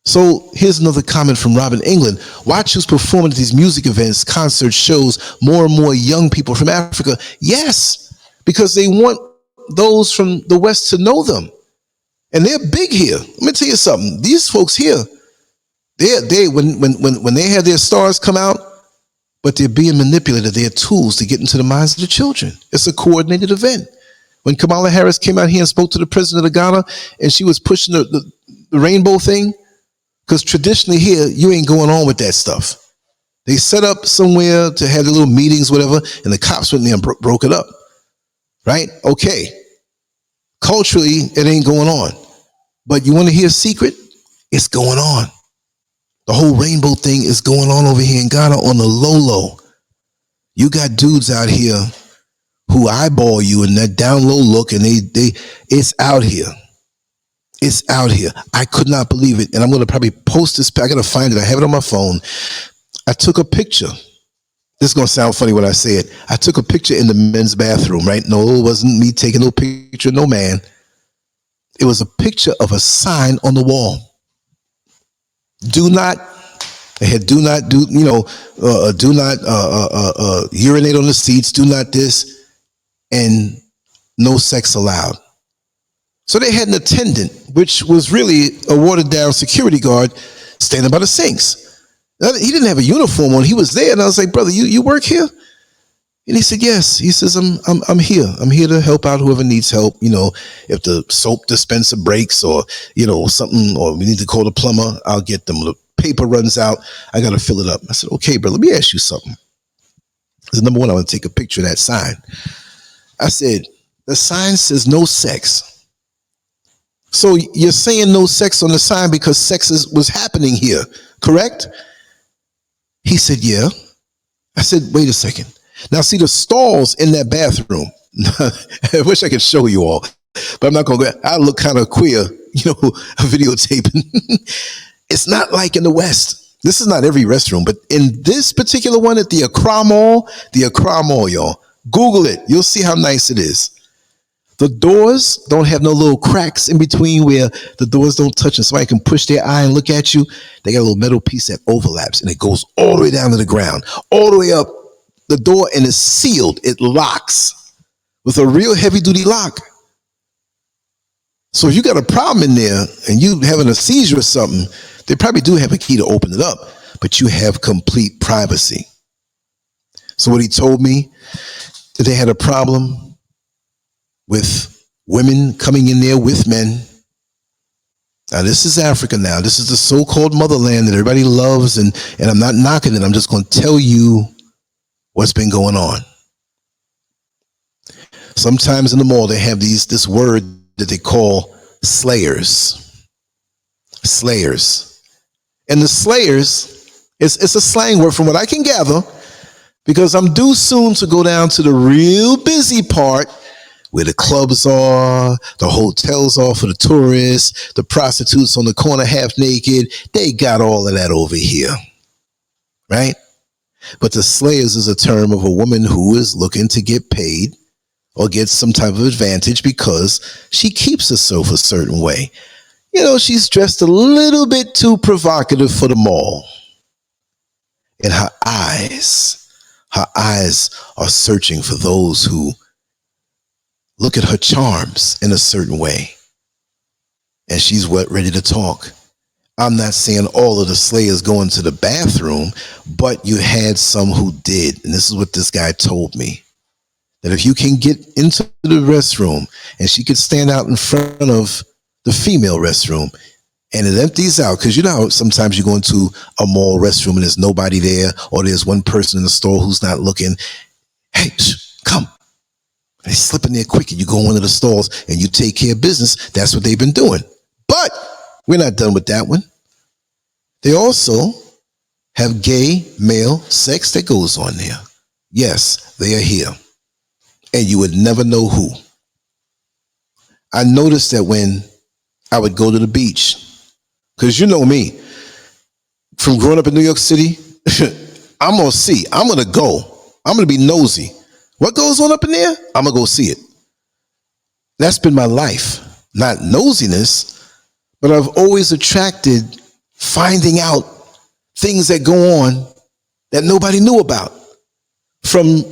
So here's another comment from Robin England. Watch who's performing at these music events, concerts, shows, more and more young people from Africa. Yes, because they want those from the West to know them. And they're big here. Let me tell you something. These folks here, when they have their stars come out, but they're being manipulated. They're tools to get into the minds of the children. It's a coordinated event. When Kamala Harris came out here and spoke to the president of Ghana, and she was pushing the rainbow thing, because traditionally here, you ain't going on with that stuff. They set up somewhere to have the little meetings, whatever, and the cops went in there and broke it up. Right? Okay. Culturally, it ain't going on. But you want to hear a secret? It's going on. The whole rainbow thing is going on over here in Ghana on the low. You got dudes out here who eyeball you in that down low look, and it's out here. It's out here. I could not believe it. And I'm going to probably post this. I got to find it. I have it on my phone. I took a picture. This is going to sound funny when I say it. I took a picture in the men's bathroom, right? No, it wasn't me taking no picture of no man. It was a picture of a sign on the wall. Do not urinate on the seats. Do not this, and no sex allowed. So they had an attendant, which was really a watered down security guard standing by the sinks. He didn't have a uniform on. He was there. And I was like, brother, you work here? And he said, yes. He says, I'm here. I'm here to help out whoever needs help. You know, if the soap dispenser breaks or, something, or we need to call the plumber, I'll get them. The paper runs out. I got to fill it up. I said, okay, bro, let me ask you something. Because number one, I want to take a picture of that sign. I said, the sign says no sex. So you're saying no sex on the sign because sex was happening here, correct? He said, yeah. I said, wait a second. Now see the stalls in that bathroom. I wish I could show you all, but I'm not going to. I look kind of queer, videotaping. It's not like in the West. This is not every restroom, but in this particular one at the Accra Mall, y'all, Google it. You'll see how nice it is. The doors don't have no little cracks in between where the doors don't touch and somebody can push their eye and look at you. They got a little metal piece that overlaps and it goes all the way down to the ground, all the way up the door, and it's sealed. It locks with a real heavy duty lock. So if you got a problem in there and you having a seizure or something, they probably do have a key to open it up, but you have complete privacy. So what he told me, that they had a problem with women coming in there with men. Now this is Africa now. This is the so-called motherland that everybody loves, and I'm not knocking it. I'm just going to tell you what's been going on. Sometimes in the mall they have this word that they call slayers. Slayers. And the slayers, it's a slang word from what I can gather, because I'm due soon to go down to the real busy part where the clubs are, the hotels are for the tourists, the prostitutes on the corner half naked. They got all of that over here, right? But the slayers is a term of a woman who is looking to get paid or get some type of advantage because she keeps herself a certain way. She's dressed a little bit too provocative for the mall. And her eyes are searching for those who look at her charms in a certain way. And she's ready to talk. I'm not saying all of the slayers go into the bathroom, but you had some who did. And this is what this guy told me. That if you can get into the restroom and she could stand out in front of the female restroom and it empties out, because how sometimes you go into a mall restroom and there's nobody there, or there's one person in the store who's not looking. Hey, come. They slip in there quick and you go into the stalls and you take care of business. That's what they've been doing. But we're not done with that one. They also have gay male sex that goes on there. Yes, they are here. And you would never know who. I noticed that when I would go to the beach, Because you know me, from growing up in New York City, I'm going to see. I'm going to go. I'm going to be nosy. What goes on up in there? I'm going to go see it. That's been my life. Not nosiness, but I've always attracted finding out things that go on that nobody knew about from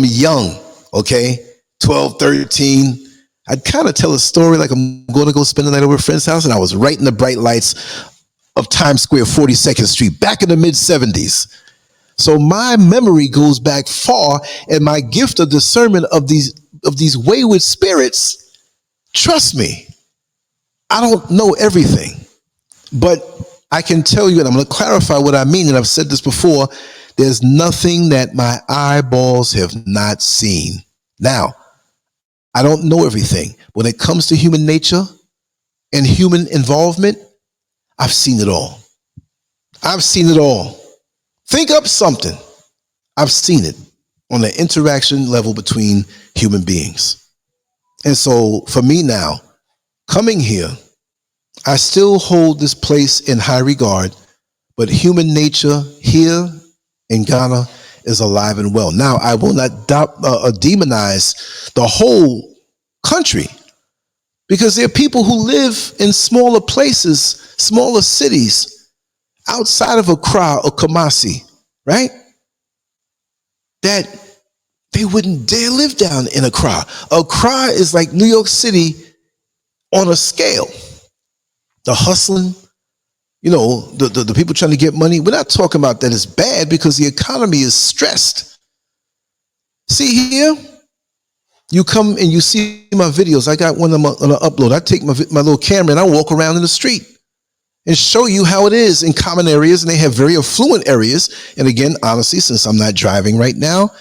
young, okay? 12, 13. I'd kind of tell a story like I'm going to go spend the night over at a friend's house, and I was right in the bright lights of Times Square, 42nd Street, back in the mid-70s. So my memory goes back far, and my gift of discernment of these wayward spirits, trust me, I don't know everything. But I can tell you, and I'm going to clarify what I mean, and I've said this before, there's nothing that my eyeballs have not seen. Now, I don't know everything. When it comes to human nature and human involvement, I've seen it all. I've seen it all. Think up something. I've seen it on the interaction level between human beings. And so for me now, coming here, I still hold this place in high regard, but human nature here in Ghana is alive and well. Now, I will not demonize the whole country, because there are people who live in smaller places, smaller cities, outside of Accra or Kumasi, right? That they wouldn't dare live down in Accra. Accra is like New York City on a scale. The hustling, you know, the people trying to get money. We're not talking about that it's bad, because the economy is stressed. See here, you come and you see my videos. I got one on an upload. I take my little camera and I walk around in the street and show you how it is in common areas, and they have very affluent areas. And again, honestly, since I'm not driving right now,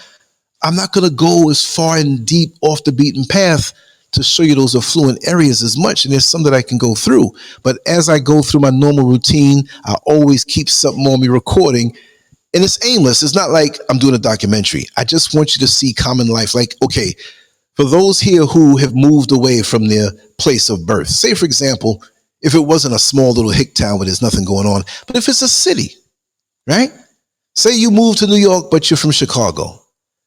I'm not going to go as far and deep off the beaten path to show you those affluent areas as much. And there's some that I can go through. But as I go through my normal routine, I always keep something on me recording. And it's aimless. It's not like I'm doing a documentary. I just want you to see common life. Like, okay, for those here who have moved away from their place of birth, say, for example, if it wasn't a small little hick town where there's nothing going on, but if it's a city, right? Say you moved to New York, but you're from Chicago.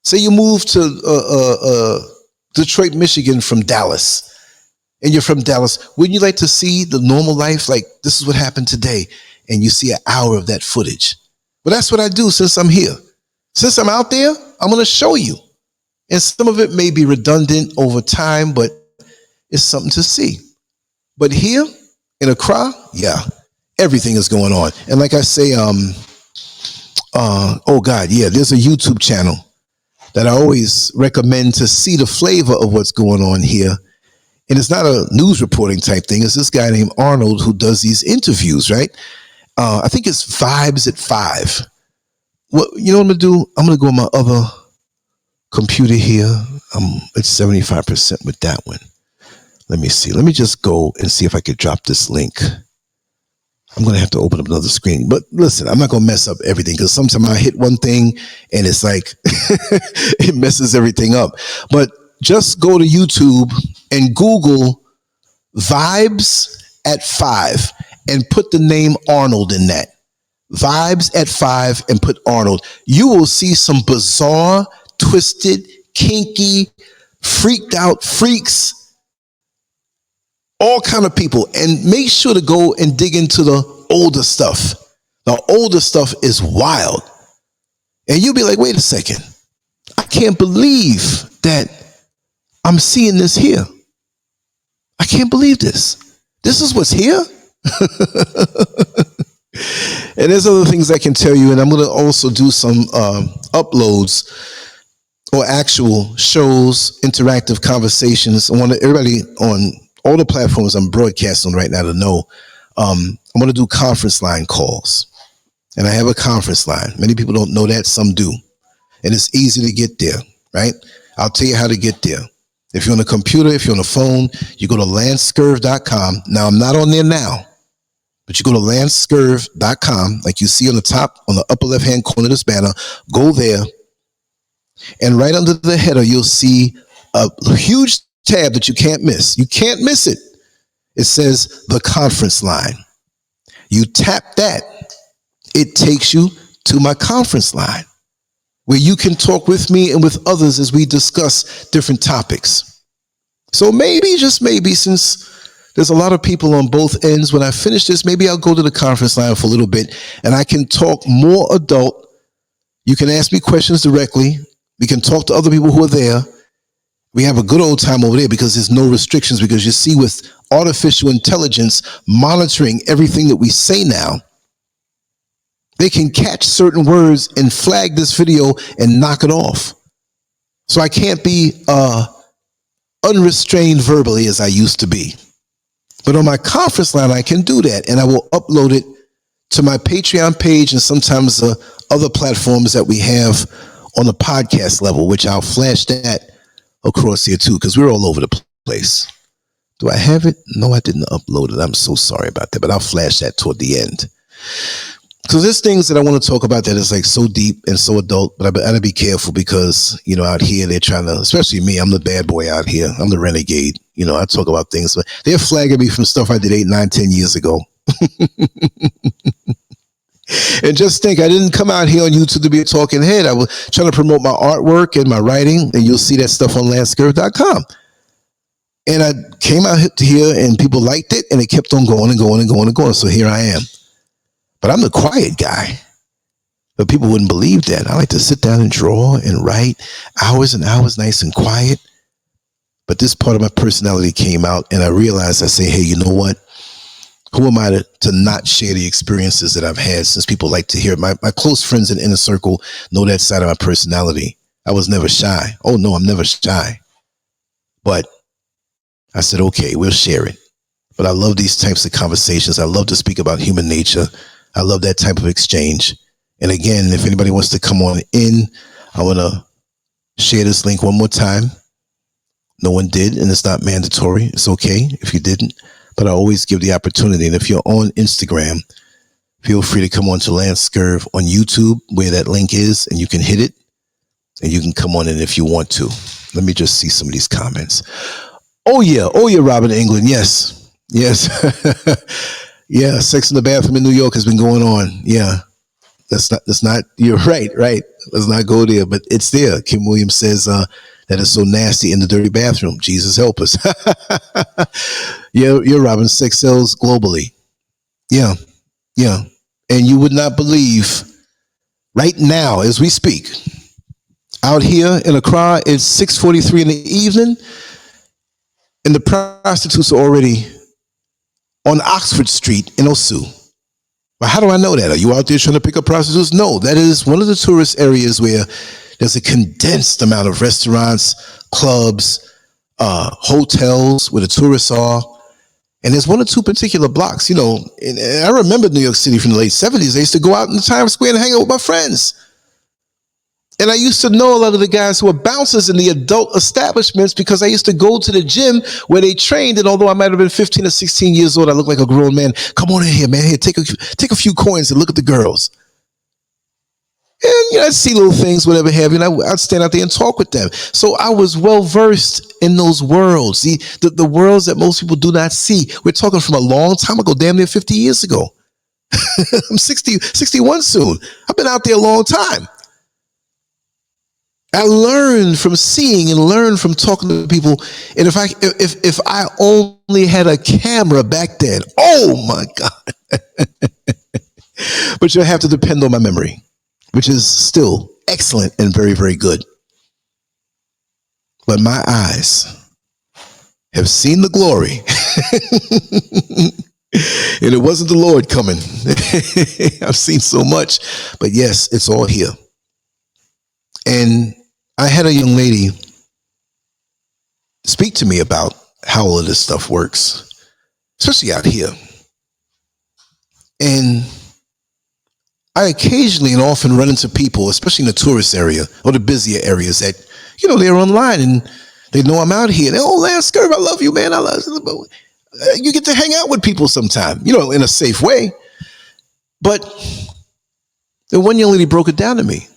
Say you moved to Detroit, Michigan from Dallas, and you're from Dallas. Wouldn't you like to see the normal life? Like, this is what happened today, and you see an hour of that footage. Well, that's what I do since I'm here. Since I'm out there, I'm going to show you. And some of it may be redundant over time, but it's something to see. But here in Accra, yeah, everything is going on. And like I say, oh God, yeah, there's a YouTube channel that I always recommend to see the flavor of what's going on here. And it's not a news reporting type thing. It's this guy named Arnold who does these interviews, right? I think it's Vibes at 5. Well, you know what I'm going to do? I'm going to go on my other computer here. It's 75% with that one. Let me see. Let me just go and see if I could drop this link. I'm going to have to open up another screen. But listen, I'm not going to mess up everything, because sometimes I hit one thing and it's like it messes everything up. But just go to YouTube and Google Vibes at 5 and put the name Arnold in that. Vibes at 5 and put Arnold. You will see some bizarre, twisted, kinky, freaked out freaks, all kind of people. And make sure to go and dig into the older stuff. The older stuff is wild. And you'll be like, wait a second. I can't believe that I'm seeing this here. I can't believe this. This is what's here? And there's other things I can tell you. And I'm going to also do some uploads or actual shows, interactive conversations. I want everybody on all the platforms I'm broadcasting right now to know, I'm going to do conference line calls. And I have a conference line. Many people don't know that. Some do. And it's easy to get there, right? I'll tell you how to get there. If you're on a computer, if you're on a phone, you go to LANCESCURV.com. Now, I'm not on there now, but you go to LANCESCURV.com, like you see on the top, on the upper left-hand corner of this banner. Go there. And right under the header, you'll see a huge tab that you can't miss. You can't miss it. It says the conference line. You tap that, it takes you to my conference line where you can talk with me and with others as we discuss different topics. So maybe, just maybe, since there's a lot of people on both ends, when I finish this, maybe I'll go to the conference line for a little bit and I can talk more adult. You can ask me questions directly. We can talk to other people who are there. We have a good old time over there because there's no restrictions, because you see, with artificial intelligence monitoring everything that we say now, they can catch certain words and flag this video and knock it off. So I can't be unrestrained verbally as I used to be. But on my conference line, I can do that, and I will upload it to my Patreon page and sometimes other platforms that we have on the podcast level, which I'll flash that across here too, because we're all over the place. Do I have it? No, I didn't upload it. I'm so sorry about that, but I'll flash that toward the end. So there's things that I want to talk about that is like so deep and so adult, but I gotta be careful because, you know, out here they're trying to, especially me, I'm the bad boy out here. I'm the renegade. You know, I talk about things, but they're flagging me from stuff I did 8, 9, 10 years ago. And just think, I didn't come out here on YouTube to be a talking head. I was trying to promote my artwork and my writing, and you'll see that stuff on LANCESCURV.com. And I came out here and people liked it, and it kept on going and going and going and going. So here I am. But I'm the quiet guy. But people wouldn't believe that. I like to sit down and draw and write hours and hours, nice and quiet. But this part of my personality came out, and I realized, I say, hey, you know what? Who am I to not share the experiences that I've had, since people like to hear it? My close friends in the inner circle know that side of my personality. I was never shy. Oh, no, I'm never shy. But I said, okay, we'll share it. But I love these types of conversations. I love to speak about human nature. I love that type of exchange. And again, if anybody wants to come on in, I want to share this link one more time. No one did, and it's not mandatory. It's okay if you didn't. But I always give the opportunity. And if you're on Instagram, feel free to come on to LANCESCURV on YouTube, where that link is, and you can hit it, and you can come on in if you want to. Let me just see some of these comments. Oh yeah, Robin England, yes. Yeah, sex in the bathroom in New York has been going on. Yeah, that's not, you're right. Let's not go there, but it's there. Kim Williams says, that is so nasty in the dirty bathroom. Jesus help us. Yeah, you're Robin. Sex sells globally. Yeah. And you would not believe, right now as we speak, out here in Accra, it's 6:43 in the evening, and the prostitutes are already on Oxford Street in Osu. But how do I know that? Are you out there trying to pick up prostitutes? No, that is one of the tourist areas where there's a condensed amount of restaurants, clubs, hotels where the tourists are. And there's 1 or 2 particular blocks, you know, and I remember New York City from the late 70s. I used to go out in the Times Square and hang out with my friends. And I used to know a lot of the guys who were bouncers in the adult establishments because I used to go to the gym where they trained. And although I might have been 15 or 16 years old, I looked like a grown man. Come on in here, man. Here, take a few coins and look at the girls. And, you know, I'd see little things, whatever have you, and I'd stand out there and talk with them. So I was well versed in those worlds, the worlds that most people do not see. We're talking from a long time ago, damn near 50 years ago. I'm 61 soon. I've been out there a long time. I learned from seeing and learned from talking to people. And if I only had a camera back then, oh my God. But you'll have to depend on my memory, which is still excellent and very, very good. But my eyes have seen the glory. And it wasn't the Lord coming. I've seen so much, but yes, it's all here. And I had a young lady speak to me about how all of this stuff works, especially out here. And I occasionally and often run into people, especially in the tourist area or the busier areas, that, you know, they're online and they know I'm out here. They, oh, LANCESCURV, I love you, man. I love you. You get to hang out with people sometime, you know, in a safe way. But the one young lady broke it down to me.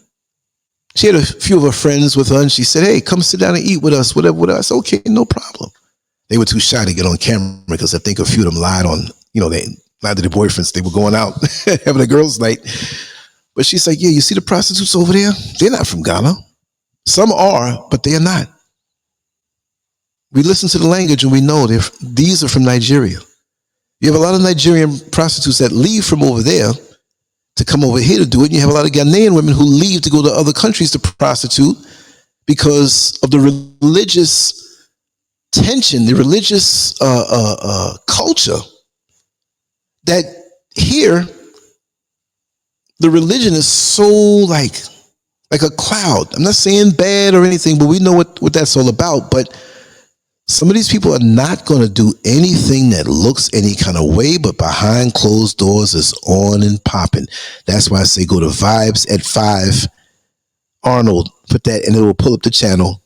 She had a few of her friends with her, and she said, hey, come sit down and eat with us, whatever. I said, okay, no problem. They were too shy to get on camera because I think a few of them lied on, you know, Not that the boyfriends, they were going out having a girls' night. But she's like, yeah, you see the prostitutes over there? They're not from Ghana. Some are, but they are not. We listen to the language and we know these are from Nigeria. You have a lot of Nigerian prostitutes that leave from over there to come over here to do it. And you have a lot of Ghanaian women who leave to go to other countries to prostitute because of the religious tension, the religious culture that here, the religion is so like a cloud. I'm not saying bad or anything, but we know what that's all about. But some of these people are not going to do anything that looks any kind of way, but behind closed doors is on and popping. That's why I say go to Vibes at 5. Arnold, put that, and it will pull up the channel.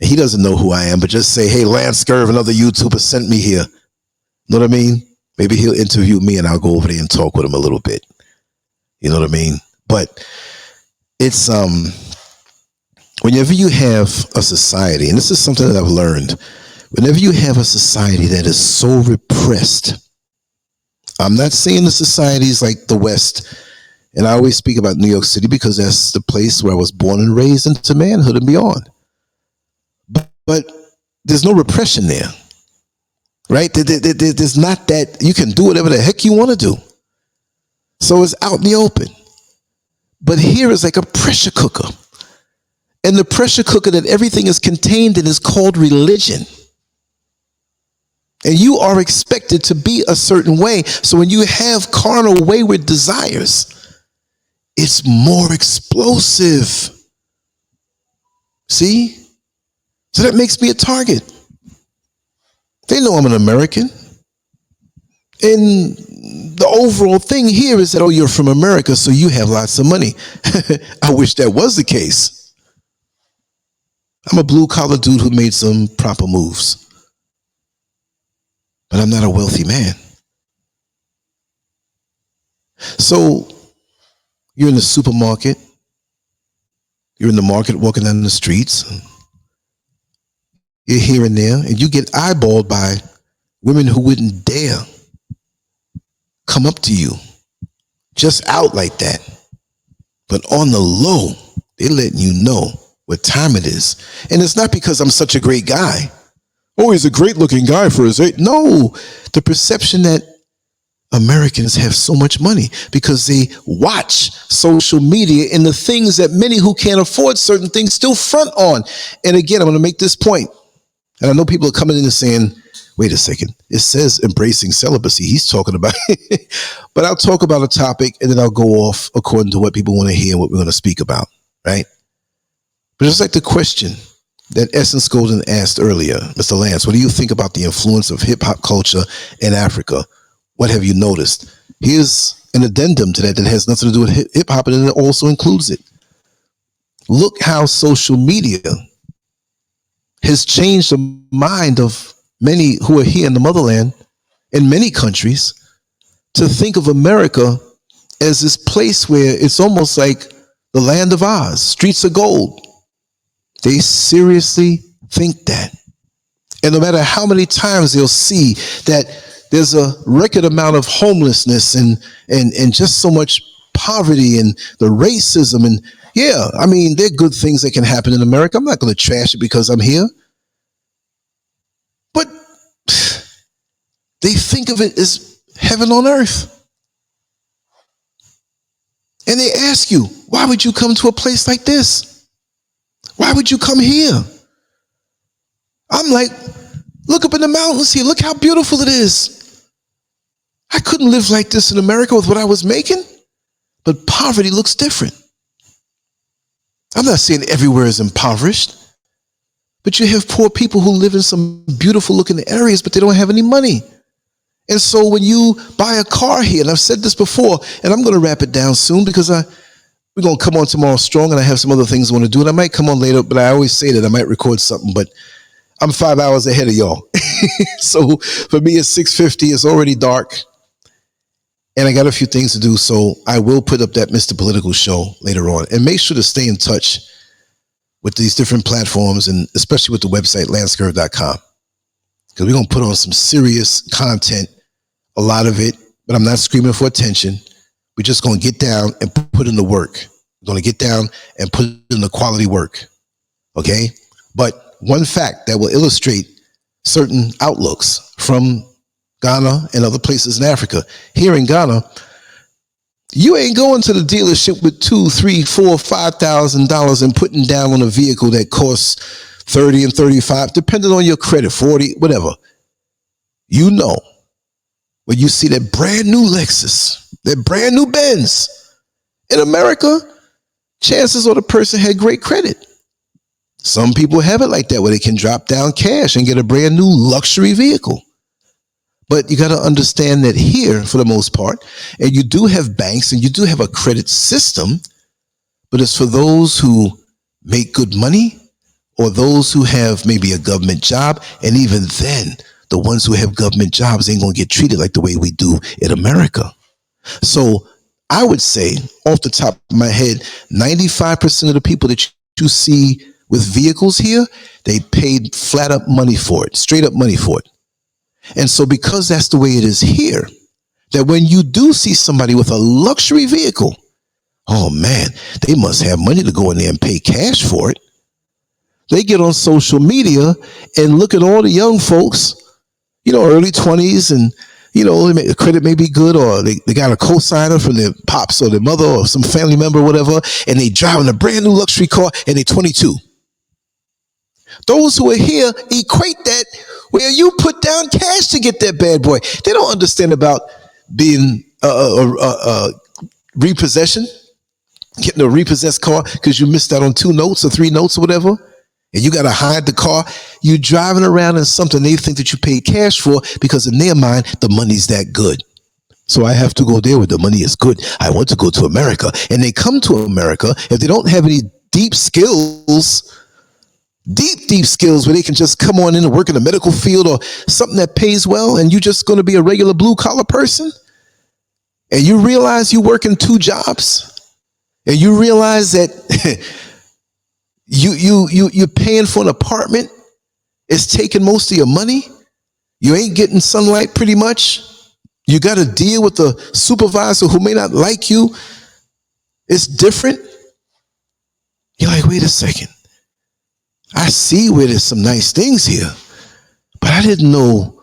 And he doesn't know who I am, but just say, hey, LANCESCURV, another YouTuber sent me here. Know what I mean? Maybe he'll interview me and I'll go over there and talk with him a little bit. You know what I mean? But it's whenever you have a society, and this is something that I've learned, whenever you have a society that is so repressed, I'm not saying the societies like the West, and I always speak about New York City because that's the place where I was born and raised into manhood and beyond. But there's no repression there, right? There's not that. You can do whatever the heck you want to do. So it's out in the open. But here is like a pressure cooker. And the pressure cooker that everything is contained in is called religion. And you are expected to be a certain way. So when you have carnal, wayward desires, it's more explosive. See? So that makes me a target. They know I'm an American. And the overall thing here is that, oh, you're from America, so you have lots of money. I wish that was the case. I'm a blue-collar dude who made some proper moves. But I'm not a wealthy man. So you're in the supermarket. You're in the market walking down the streets. You're here and there, and you get eyeballed by women who wouldn't dare come up to you just out like that. But on the low, they're letting you know what time it is. And it's not because I'm such a great guy. Oh, he's a great looking guy for his age. No, the perception that Americans have so much money because they watch social media and the things that many who can't afford certain things still front on. And again, I'm going to make this point. And I know people are coming in and saying, wait a second, it says embracing celibacy. He's talking about it. But I'll talk about a topic and then I'll go off according to what people want to hear and what we're going to speak about, right? But just like the question that Essence Golden asked earlier, Mr. Lance, what do you think about the influence of hip-hop culture in Africa? What have you noticed? Here's an addendum to that has nothing to do with hip-hop, and it also includes it. Look how social media has changed the mind of many who are here in the motherland, in many countries, to think of America as this place where it's almost like the land of Oz, streets of gold. They seriously think that. And no matter how many times they'll see that there's a record amount of homelessness and just so much poverty and the racism, and yeah, I mean, there are good things that can happen in America. I'm not going to trash it because I'm here. But they think of it as heaven on earth. And they ask you, why would you come to a place like this? Why would you come here? I'm like, look up in the mountains here. Look how beautiful it is. I couldn't live like this in America with what I was making, but poverty looks different. I'm not saying everywhere is impoverished, but you have poor people who live in some beautiful looking areas, but they don't have any money. And so when you buy a car here, and I've said this before, and I'm going to wrap it down soon because we're going to come on tomorrow strong, and I have some other things I want to do, and I might come on later, but I always say that I might record something, but I'm 5 hours ahead of y'all. So for me, it's 6:50. It's already dark, and I got a few things to do, so I will put up that Mr. Political show later on. And make sure to stay in touch with these different platforms, and especially with the website, LANCESCURV.com, because we're going to put on some serious content, a lot of it but I'm not screaming for attention. We're just going to get down and put in the work. We're going to get down and put in the quality work. Okay? But one fact that will illustrate certain outlooks from Ghana and other places in Africa. Here in Ghana, you ain't going to the dealership with $2,000, $3,000, $4,000, $5,000 and putting down on a vehicle that costs 30 and 35, depending on your credit, 40, whatever. You know, when you see that brand new Lexus, that brand new Benz in America, chances are the person had great credit. Some people have it like that where they can drop down cash and get a brand new luxury vehicle. But you got to understand that here, for the most part, and you do have banks and you do have a credit system, but it's for those who make good money or those who have maybe a government job. And even then, the ones who have government jobs ain't going to get treated like the way we do in America. So I would say, off the top of my head, 95% of the people that you see with vehicles here, they paid flat up money for it, straight up money for it. And so because that's the way it is here, that when you do see somebody with a luxury vehicle, oh man, they must have money to go in there and pay cash for it. They get on social media and look at all the young folks, early 20s, and, the credit may be good, or they got a co-signer from their pops or their mother or some family member or whatever, and they driving a brand new luxury car and they're 22. Those who are here equate that where you put down cash to get that bad boy. They don't understand about being repossession, getting a repossessed car because you missed out on 2 notes or 3 notes or whatever, and you got to hide the car. You driving around in something they think that you paid cash for because in their mind, the money's that good. So I have to go there where the money is good. I want to go to America. And they come to America, if they don't have any deep skills where they can just come on in and work in the medical field or something that pays well, and you're just going to be a regular blue collar person, and you realize you work in 2 jobs, and you realize that you're paying for an apartment, it's taking most of your money, you ain't getting sunlight pretty much, you got to deal with the supervisor who may not like you, it's different. You're like, wait a second. I see where there's some nice things here, but I didn't know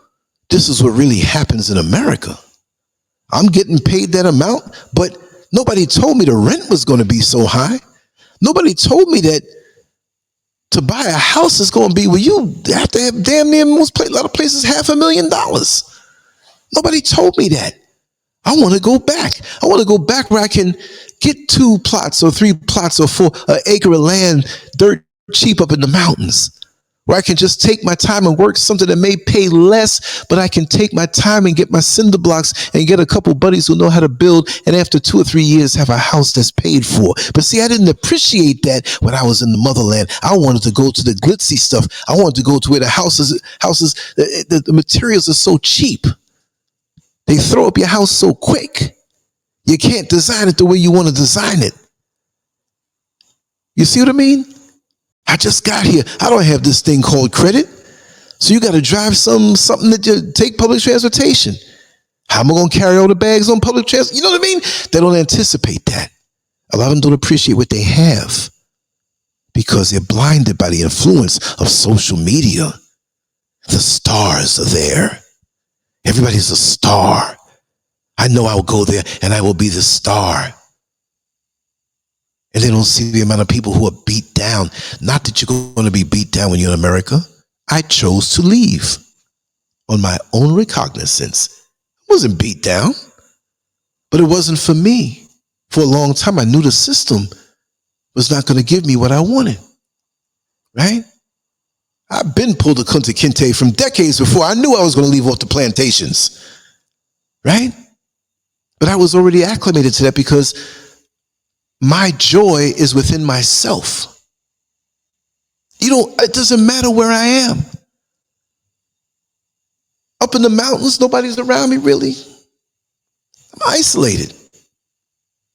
this is what really happens in America. I'm getting paid that amount, but nobody told me the rent was going to be so high. Nobody told me that to buy a house is going to be, well, you have to have damn near a lot of places $500,000. Nobody told me that. I want to go back. I want to go back where I can get 2 plots or 3 plots or 4 acre of land, dirt cheap up in the mountains, where I can just take my time and work something that may pay less, but I can take my time and get my cinder blocks and get a couple buddies who know how to build, and after 2 or 3 years have a house that's paid for. But see, I didn't appreciate that when I was in the motherland. I wanted to go to the glitzy stuff. I wanted to go to where the houses, the materials are so cheap. They throw up your house so quick. You can't design it the way you want to design it. You see what I mean? I just got here. I don't have this thing called credit. So you got to drive something that you take public transportation. How am I going to carry all the bags on public transportation? You know what I mean? They don't anticipate that. A lot of them don't appreciate what they have because they're blinded by the influence of social media. The stars are there. Everybody's a star. I know I'll go there and I will be the star. And they don't see the amount of people who are beat down. Not that you're going to be beat down when you're in America. I chose to leave on my own recognizance. I wasn't beat down, but it wasn't for me. For a long time, I knew the system was not going to give me what I wanted, right? I've been pulled a Kunta Kinte from decades before. I knew I was going to leave off the plantations, right? But I was already acclimated to that because my joy is within myself. It doesn't matter where I am. Up in the mountains, nobody's around me really. I'm isolated.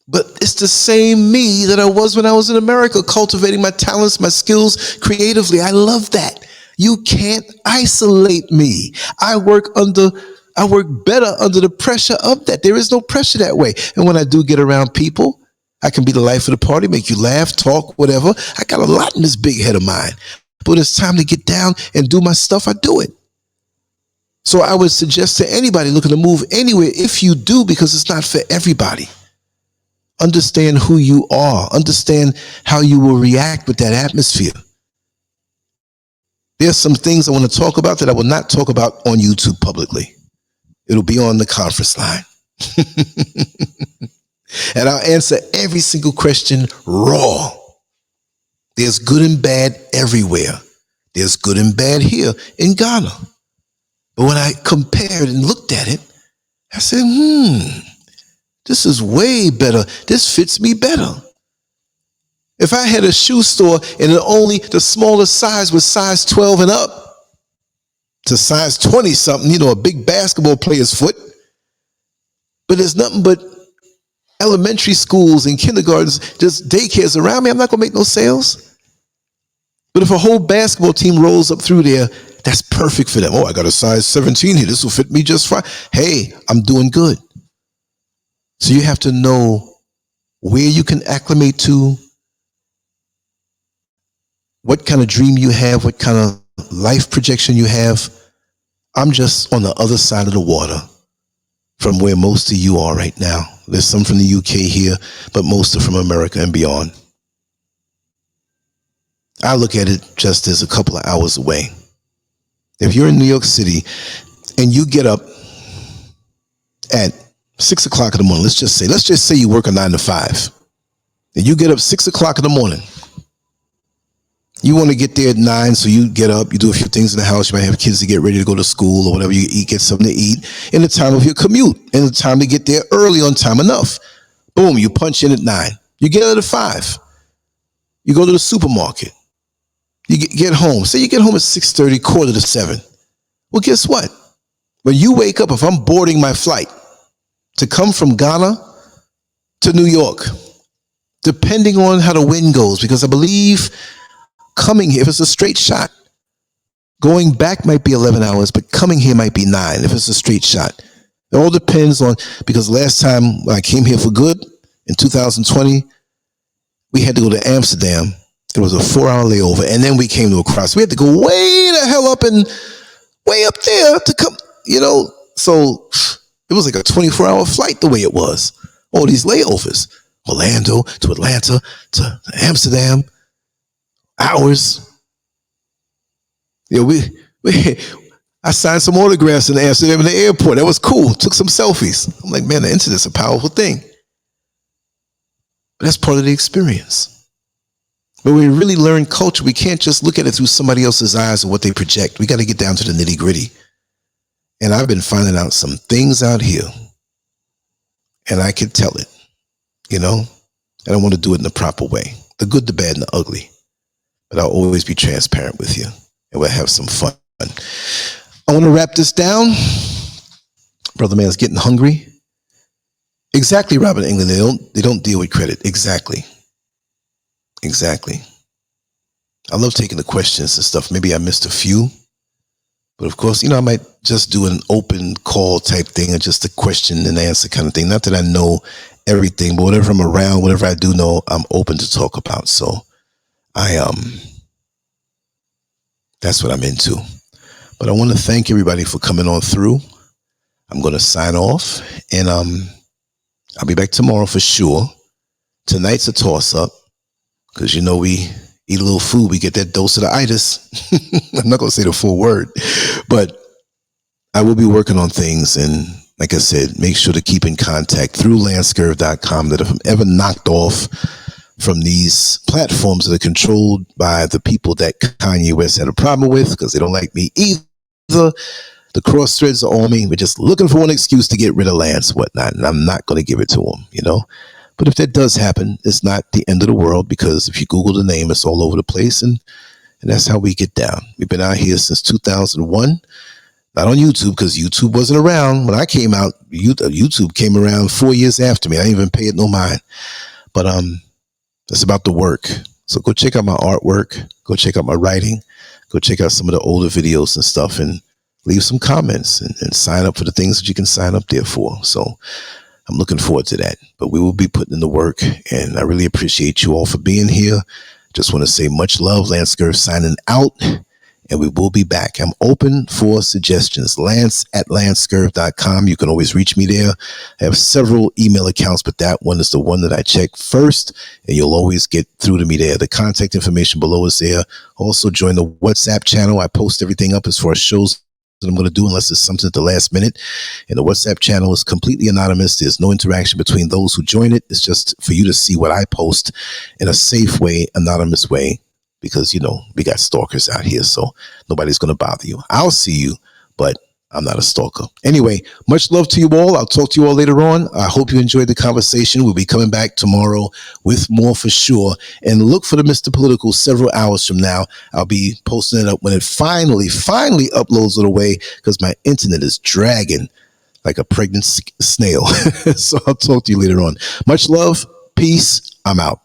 But it's the same me that I was when I was in America, cultivating my talents, my skills creatively. I love that. You can't isolate me. I work under I work better under the pressure of that. There is no pressure that way. And when I do get around people, I can be the life of the party, make you laugh, talk, whatever. I got a lot in this big head of mine. But when it's time to get down and do my stuff, I do it. So I would suggest to anybody looking to move anywhere, if you do, because it's not for everybody. Understand who you are. Understand how you will react with that atmosphere. There's some things I want to talk about that I will not talk about on YouTube publicly. It'll be on the conference line. And I'll answer every single question raw. There's good and bad everywhere. There's good and bad here in Ghana. But when I compared and looked at it, I said, this is way better. This fits me better. If I had a shoe store and only the smallest size was size 12 and up to size 20 something, a big basketball player's foot, but there's nothing but elementary schools and kindergartens, just daycares around me, I'm not going to make no sales. But if a whole basketball team rolls up through there, that's perfect for them. Oh, I got a size 17 here. This will fit me just fine. Hey, I'm doing good. So you have to know where you can acclimate to, what kind of dream you have, what kind of life projection you have. I'm just on the other side of the water from where most of you are right now. There's some from the UK here, but most are from America and beyond. I look at it just as a couple of hours away. If you're in New York City and you get up at 6 o'clock in the morning, let's just say you work a 9 to 5, and you get up 6 o'clock in the morning. You want to get there at 9, so you get up, you do a few things in the house. You might have kids to get ready to go to school or whatever. You eat, get something to eat in the time of your commute, in the time to get there early on time enough. Boom, you punch in at 9. You get out at 5. You go to the supermarket. You get home. Say you get home at 6:30, quarter to 7. Well, guess what? When you wake up, if I'm boarding my flight to come from Ghana to New York, depending on how the wind goes, because I believe coming here, if it's a straight shot, going back might be 11 hours, but coming here might be 9 if it's a straight shot. It all depends on, because last time when I came here for good in 2020, we had to go to Amsterdam. It was a 4-hour layover, and then we came to a cross. We had to go way the hell up and way up there to come, So it was like a 24-hour flight the way it was. All these layovers, Orlando to Atlanta to Amsterdam, hours. I signed some autographs in Amsterdam in the airport. That was cool. Took some selfies. I'm like, man, the internet's a powerful thing. But that's part of the experience. But when we really learn culture, we can't just look at it through somebody else's eyes or what they project. We got to get down to the nitty gritty. And I've been finding out some things out here, and I can tell it, and I want to do it in the proper way. The good, the bad, and the ugly. But I'll always be transparent with you, and we'll have some fun. I want to wrap this down. Brother man's getting hungry. Exactly, Robert England. They don't deal with credit. Exactly. I love taking the questions and stuff. Maybe I missed a few, but of course, I might just do an open call type thing, or just a question and answer kind of thing. Not that I know everything, but whatever I'm around, whatever I do know, I'm open to talk about. So that's what I'm into. But I want to thank everybody for coming on through. I'm going to sign off, and I'll be back tomorrow for sure. Tonight's a toss-up, because we eat a little food, we get that dose of the itis. I'm not going to say the full word, but I will be working on things. And like I said, make sure to keep in contact through LANCESCURV.com, that if I'm ever knocked off from these platforms that are controlled by the people that Kanye West had a problem with, because they don't like me either, the cross threads are on me. We're just looking for one excuse to get rid of Lance, whatnot, and I'm not going to give it to them, But if that does happen, it's not the end of the world, because if you Google the name, it's all over the place, and that's how we get down. We've been out here since 2001, not on YouTube, because YouTube wasn't around when I came out. YouTube came around 4 years after me. I didn't even pay it no mind. But it's about the work. So go check out my artwork. Go check out my writing. Go check out some of the older videos and stuff, and leave some comments and sign up for the things that you can sign up there for. So I'm looking forward to that. But we will be putting in the work, and I really appreciate you all for being here. Just want to say much love. LANCESCURV signing out, and we will be back. I'm open for suggestions. Lance@lancescurv.com. You can always reach me there. I have several email accounts, but that one is the one that I check first, and you'll always get through to me there. The contact information below is there. Also join the WhatsApp channel. I post everything up as far as shows that I'm going to do, unless it's something at the last minute. And the WhatsApp channel is completely anonymous. There's no interaction between those who join it. It's just for you to see what I post in a safe way, anonymous way, because, you know, we got stalkers out here, so nobody's going to bother you. I'll see you, but I'm not a stalker. Anyway, much love to you all. I'll talk to you all later on. I hope you enjoyed the conversation. We'll be coming back tomorrow with more for sure. And look for the Mr. Political several hours from now. I'll be posting it up when it finally uploads it away, because my internet is dragging like a pregnant snail. So I'll talk to you later on. Much love. Peace. I'm out.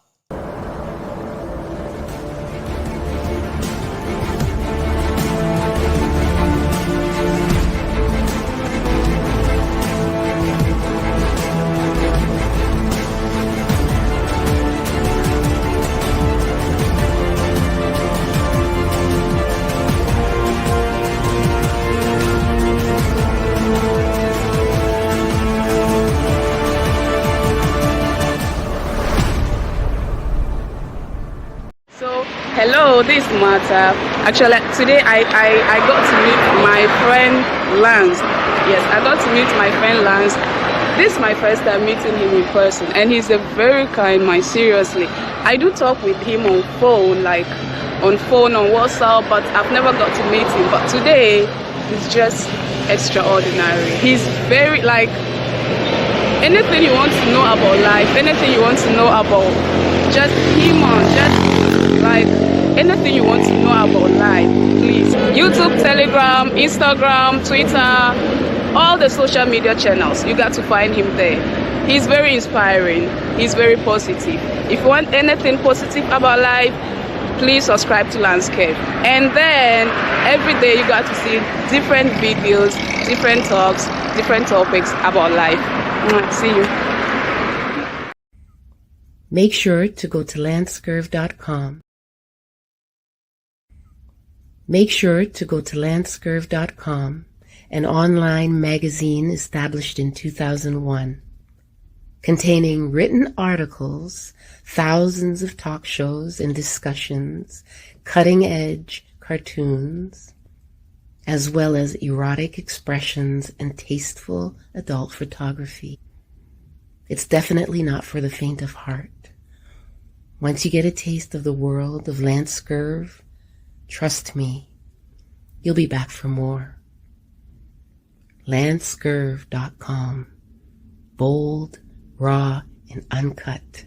Hello, this is Martha. Actually, today I got to meet my friend Lance. Yes, I got to meet my friend Lance. This is my first time meeting him in person, and he's a very kind man, seriously. I do talk with him on phone, on WhatsApp, but I've never got to meet him. But today, he's just extraordinary. He's very, anything you want to know about life, anything you want to know about just him, anything you want to know about life, please. YouTube, Telegram, Instagram, Twitter, all the social media channels, you got to find him there. He's very inspiring. He's very positive. If you want anything positive about life, please subscribe to LANCESCURV. And then every day you got to see different videos, different talks, different topics about life. See you. Make sure to go to LANCESCURV.com. Make sure to go to LANCESCURV.com, an online magazine established in 2001, containing written articles, thousands of talk shows and discussions, cutting-edge cartoons, as well as erotic expressions and tasteful adult photography. It's definitely not for the faint of heart. Once you get a taste of the world of LANCESCURV, trust me, you'll be back for more. LANCESCURV.com. Bold, raw, and uncut.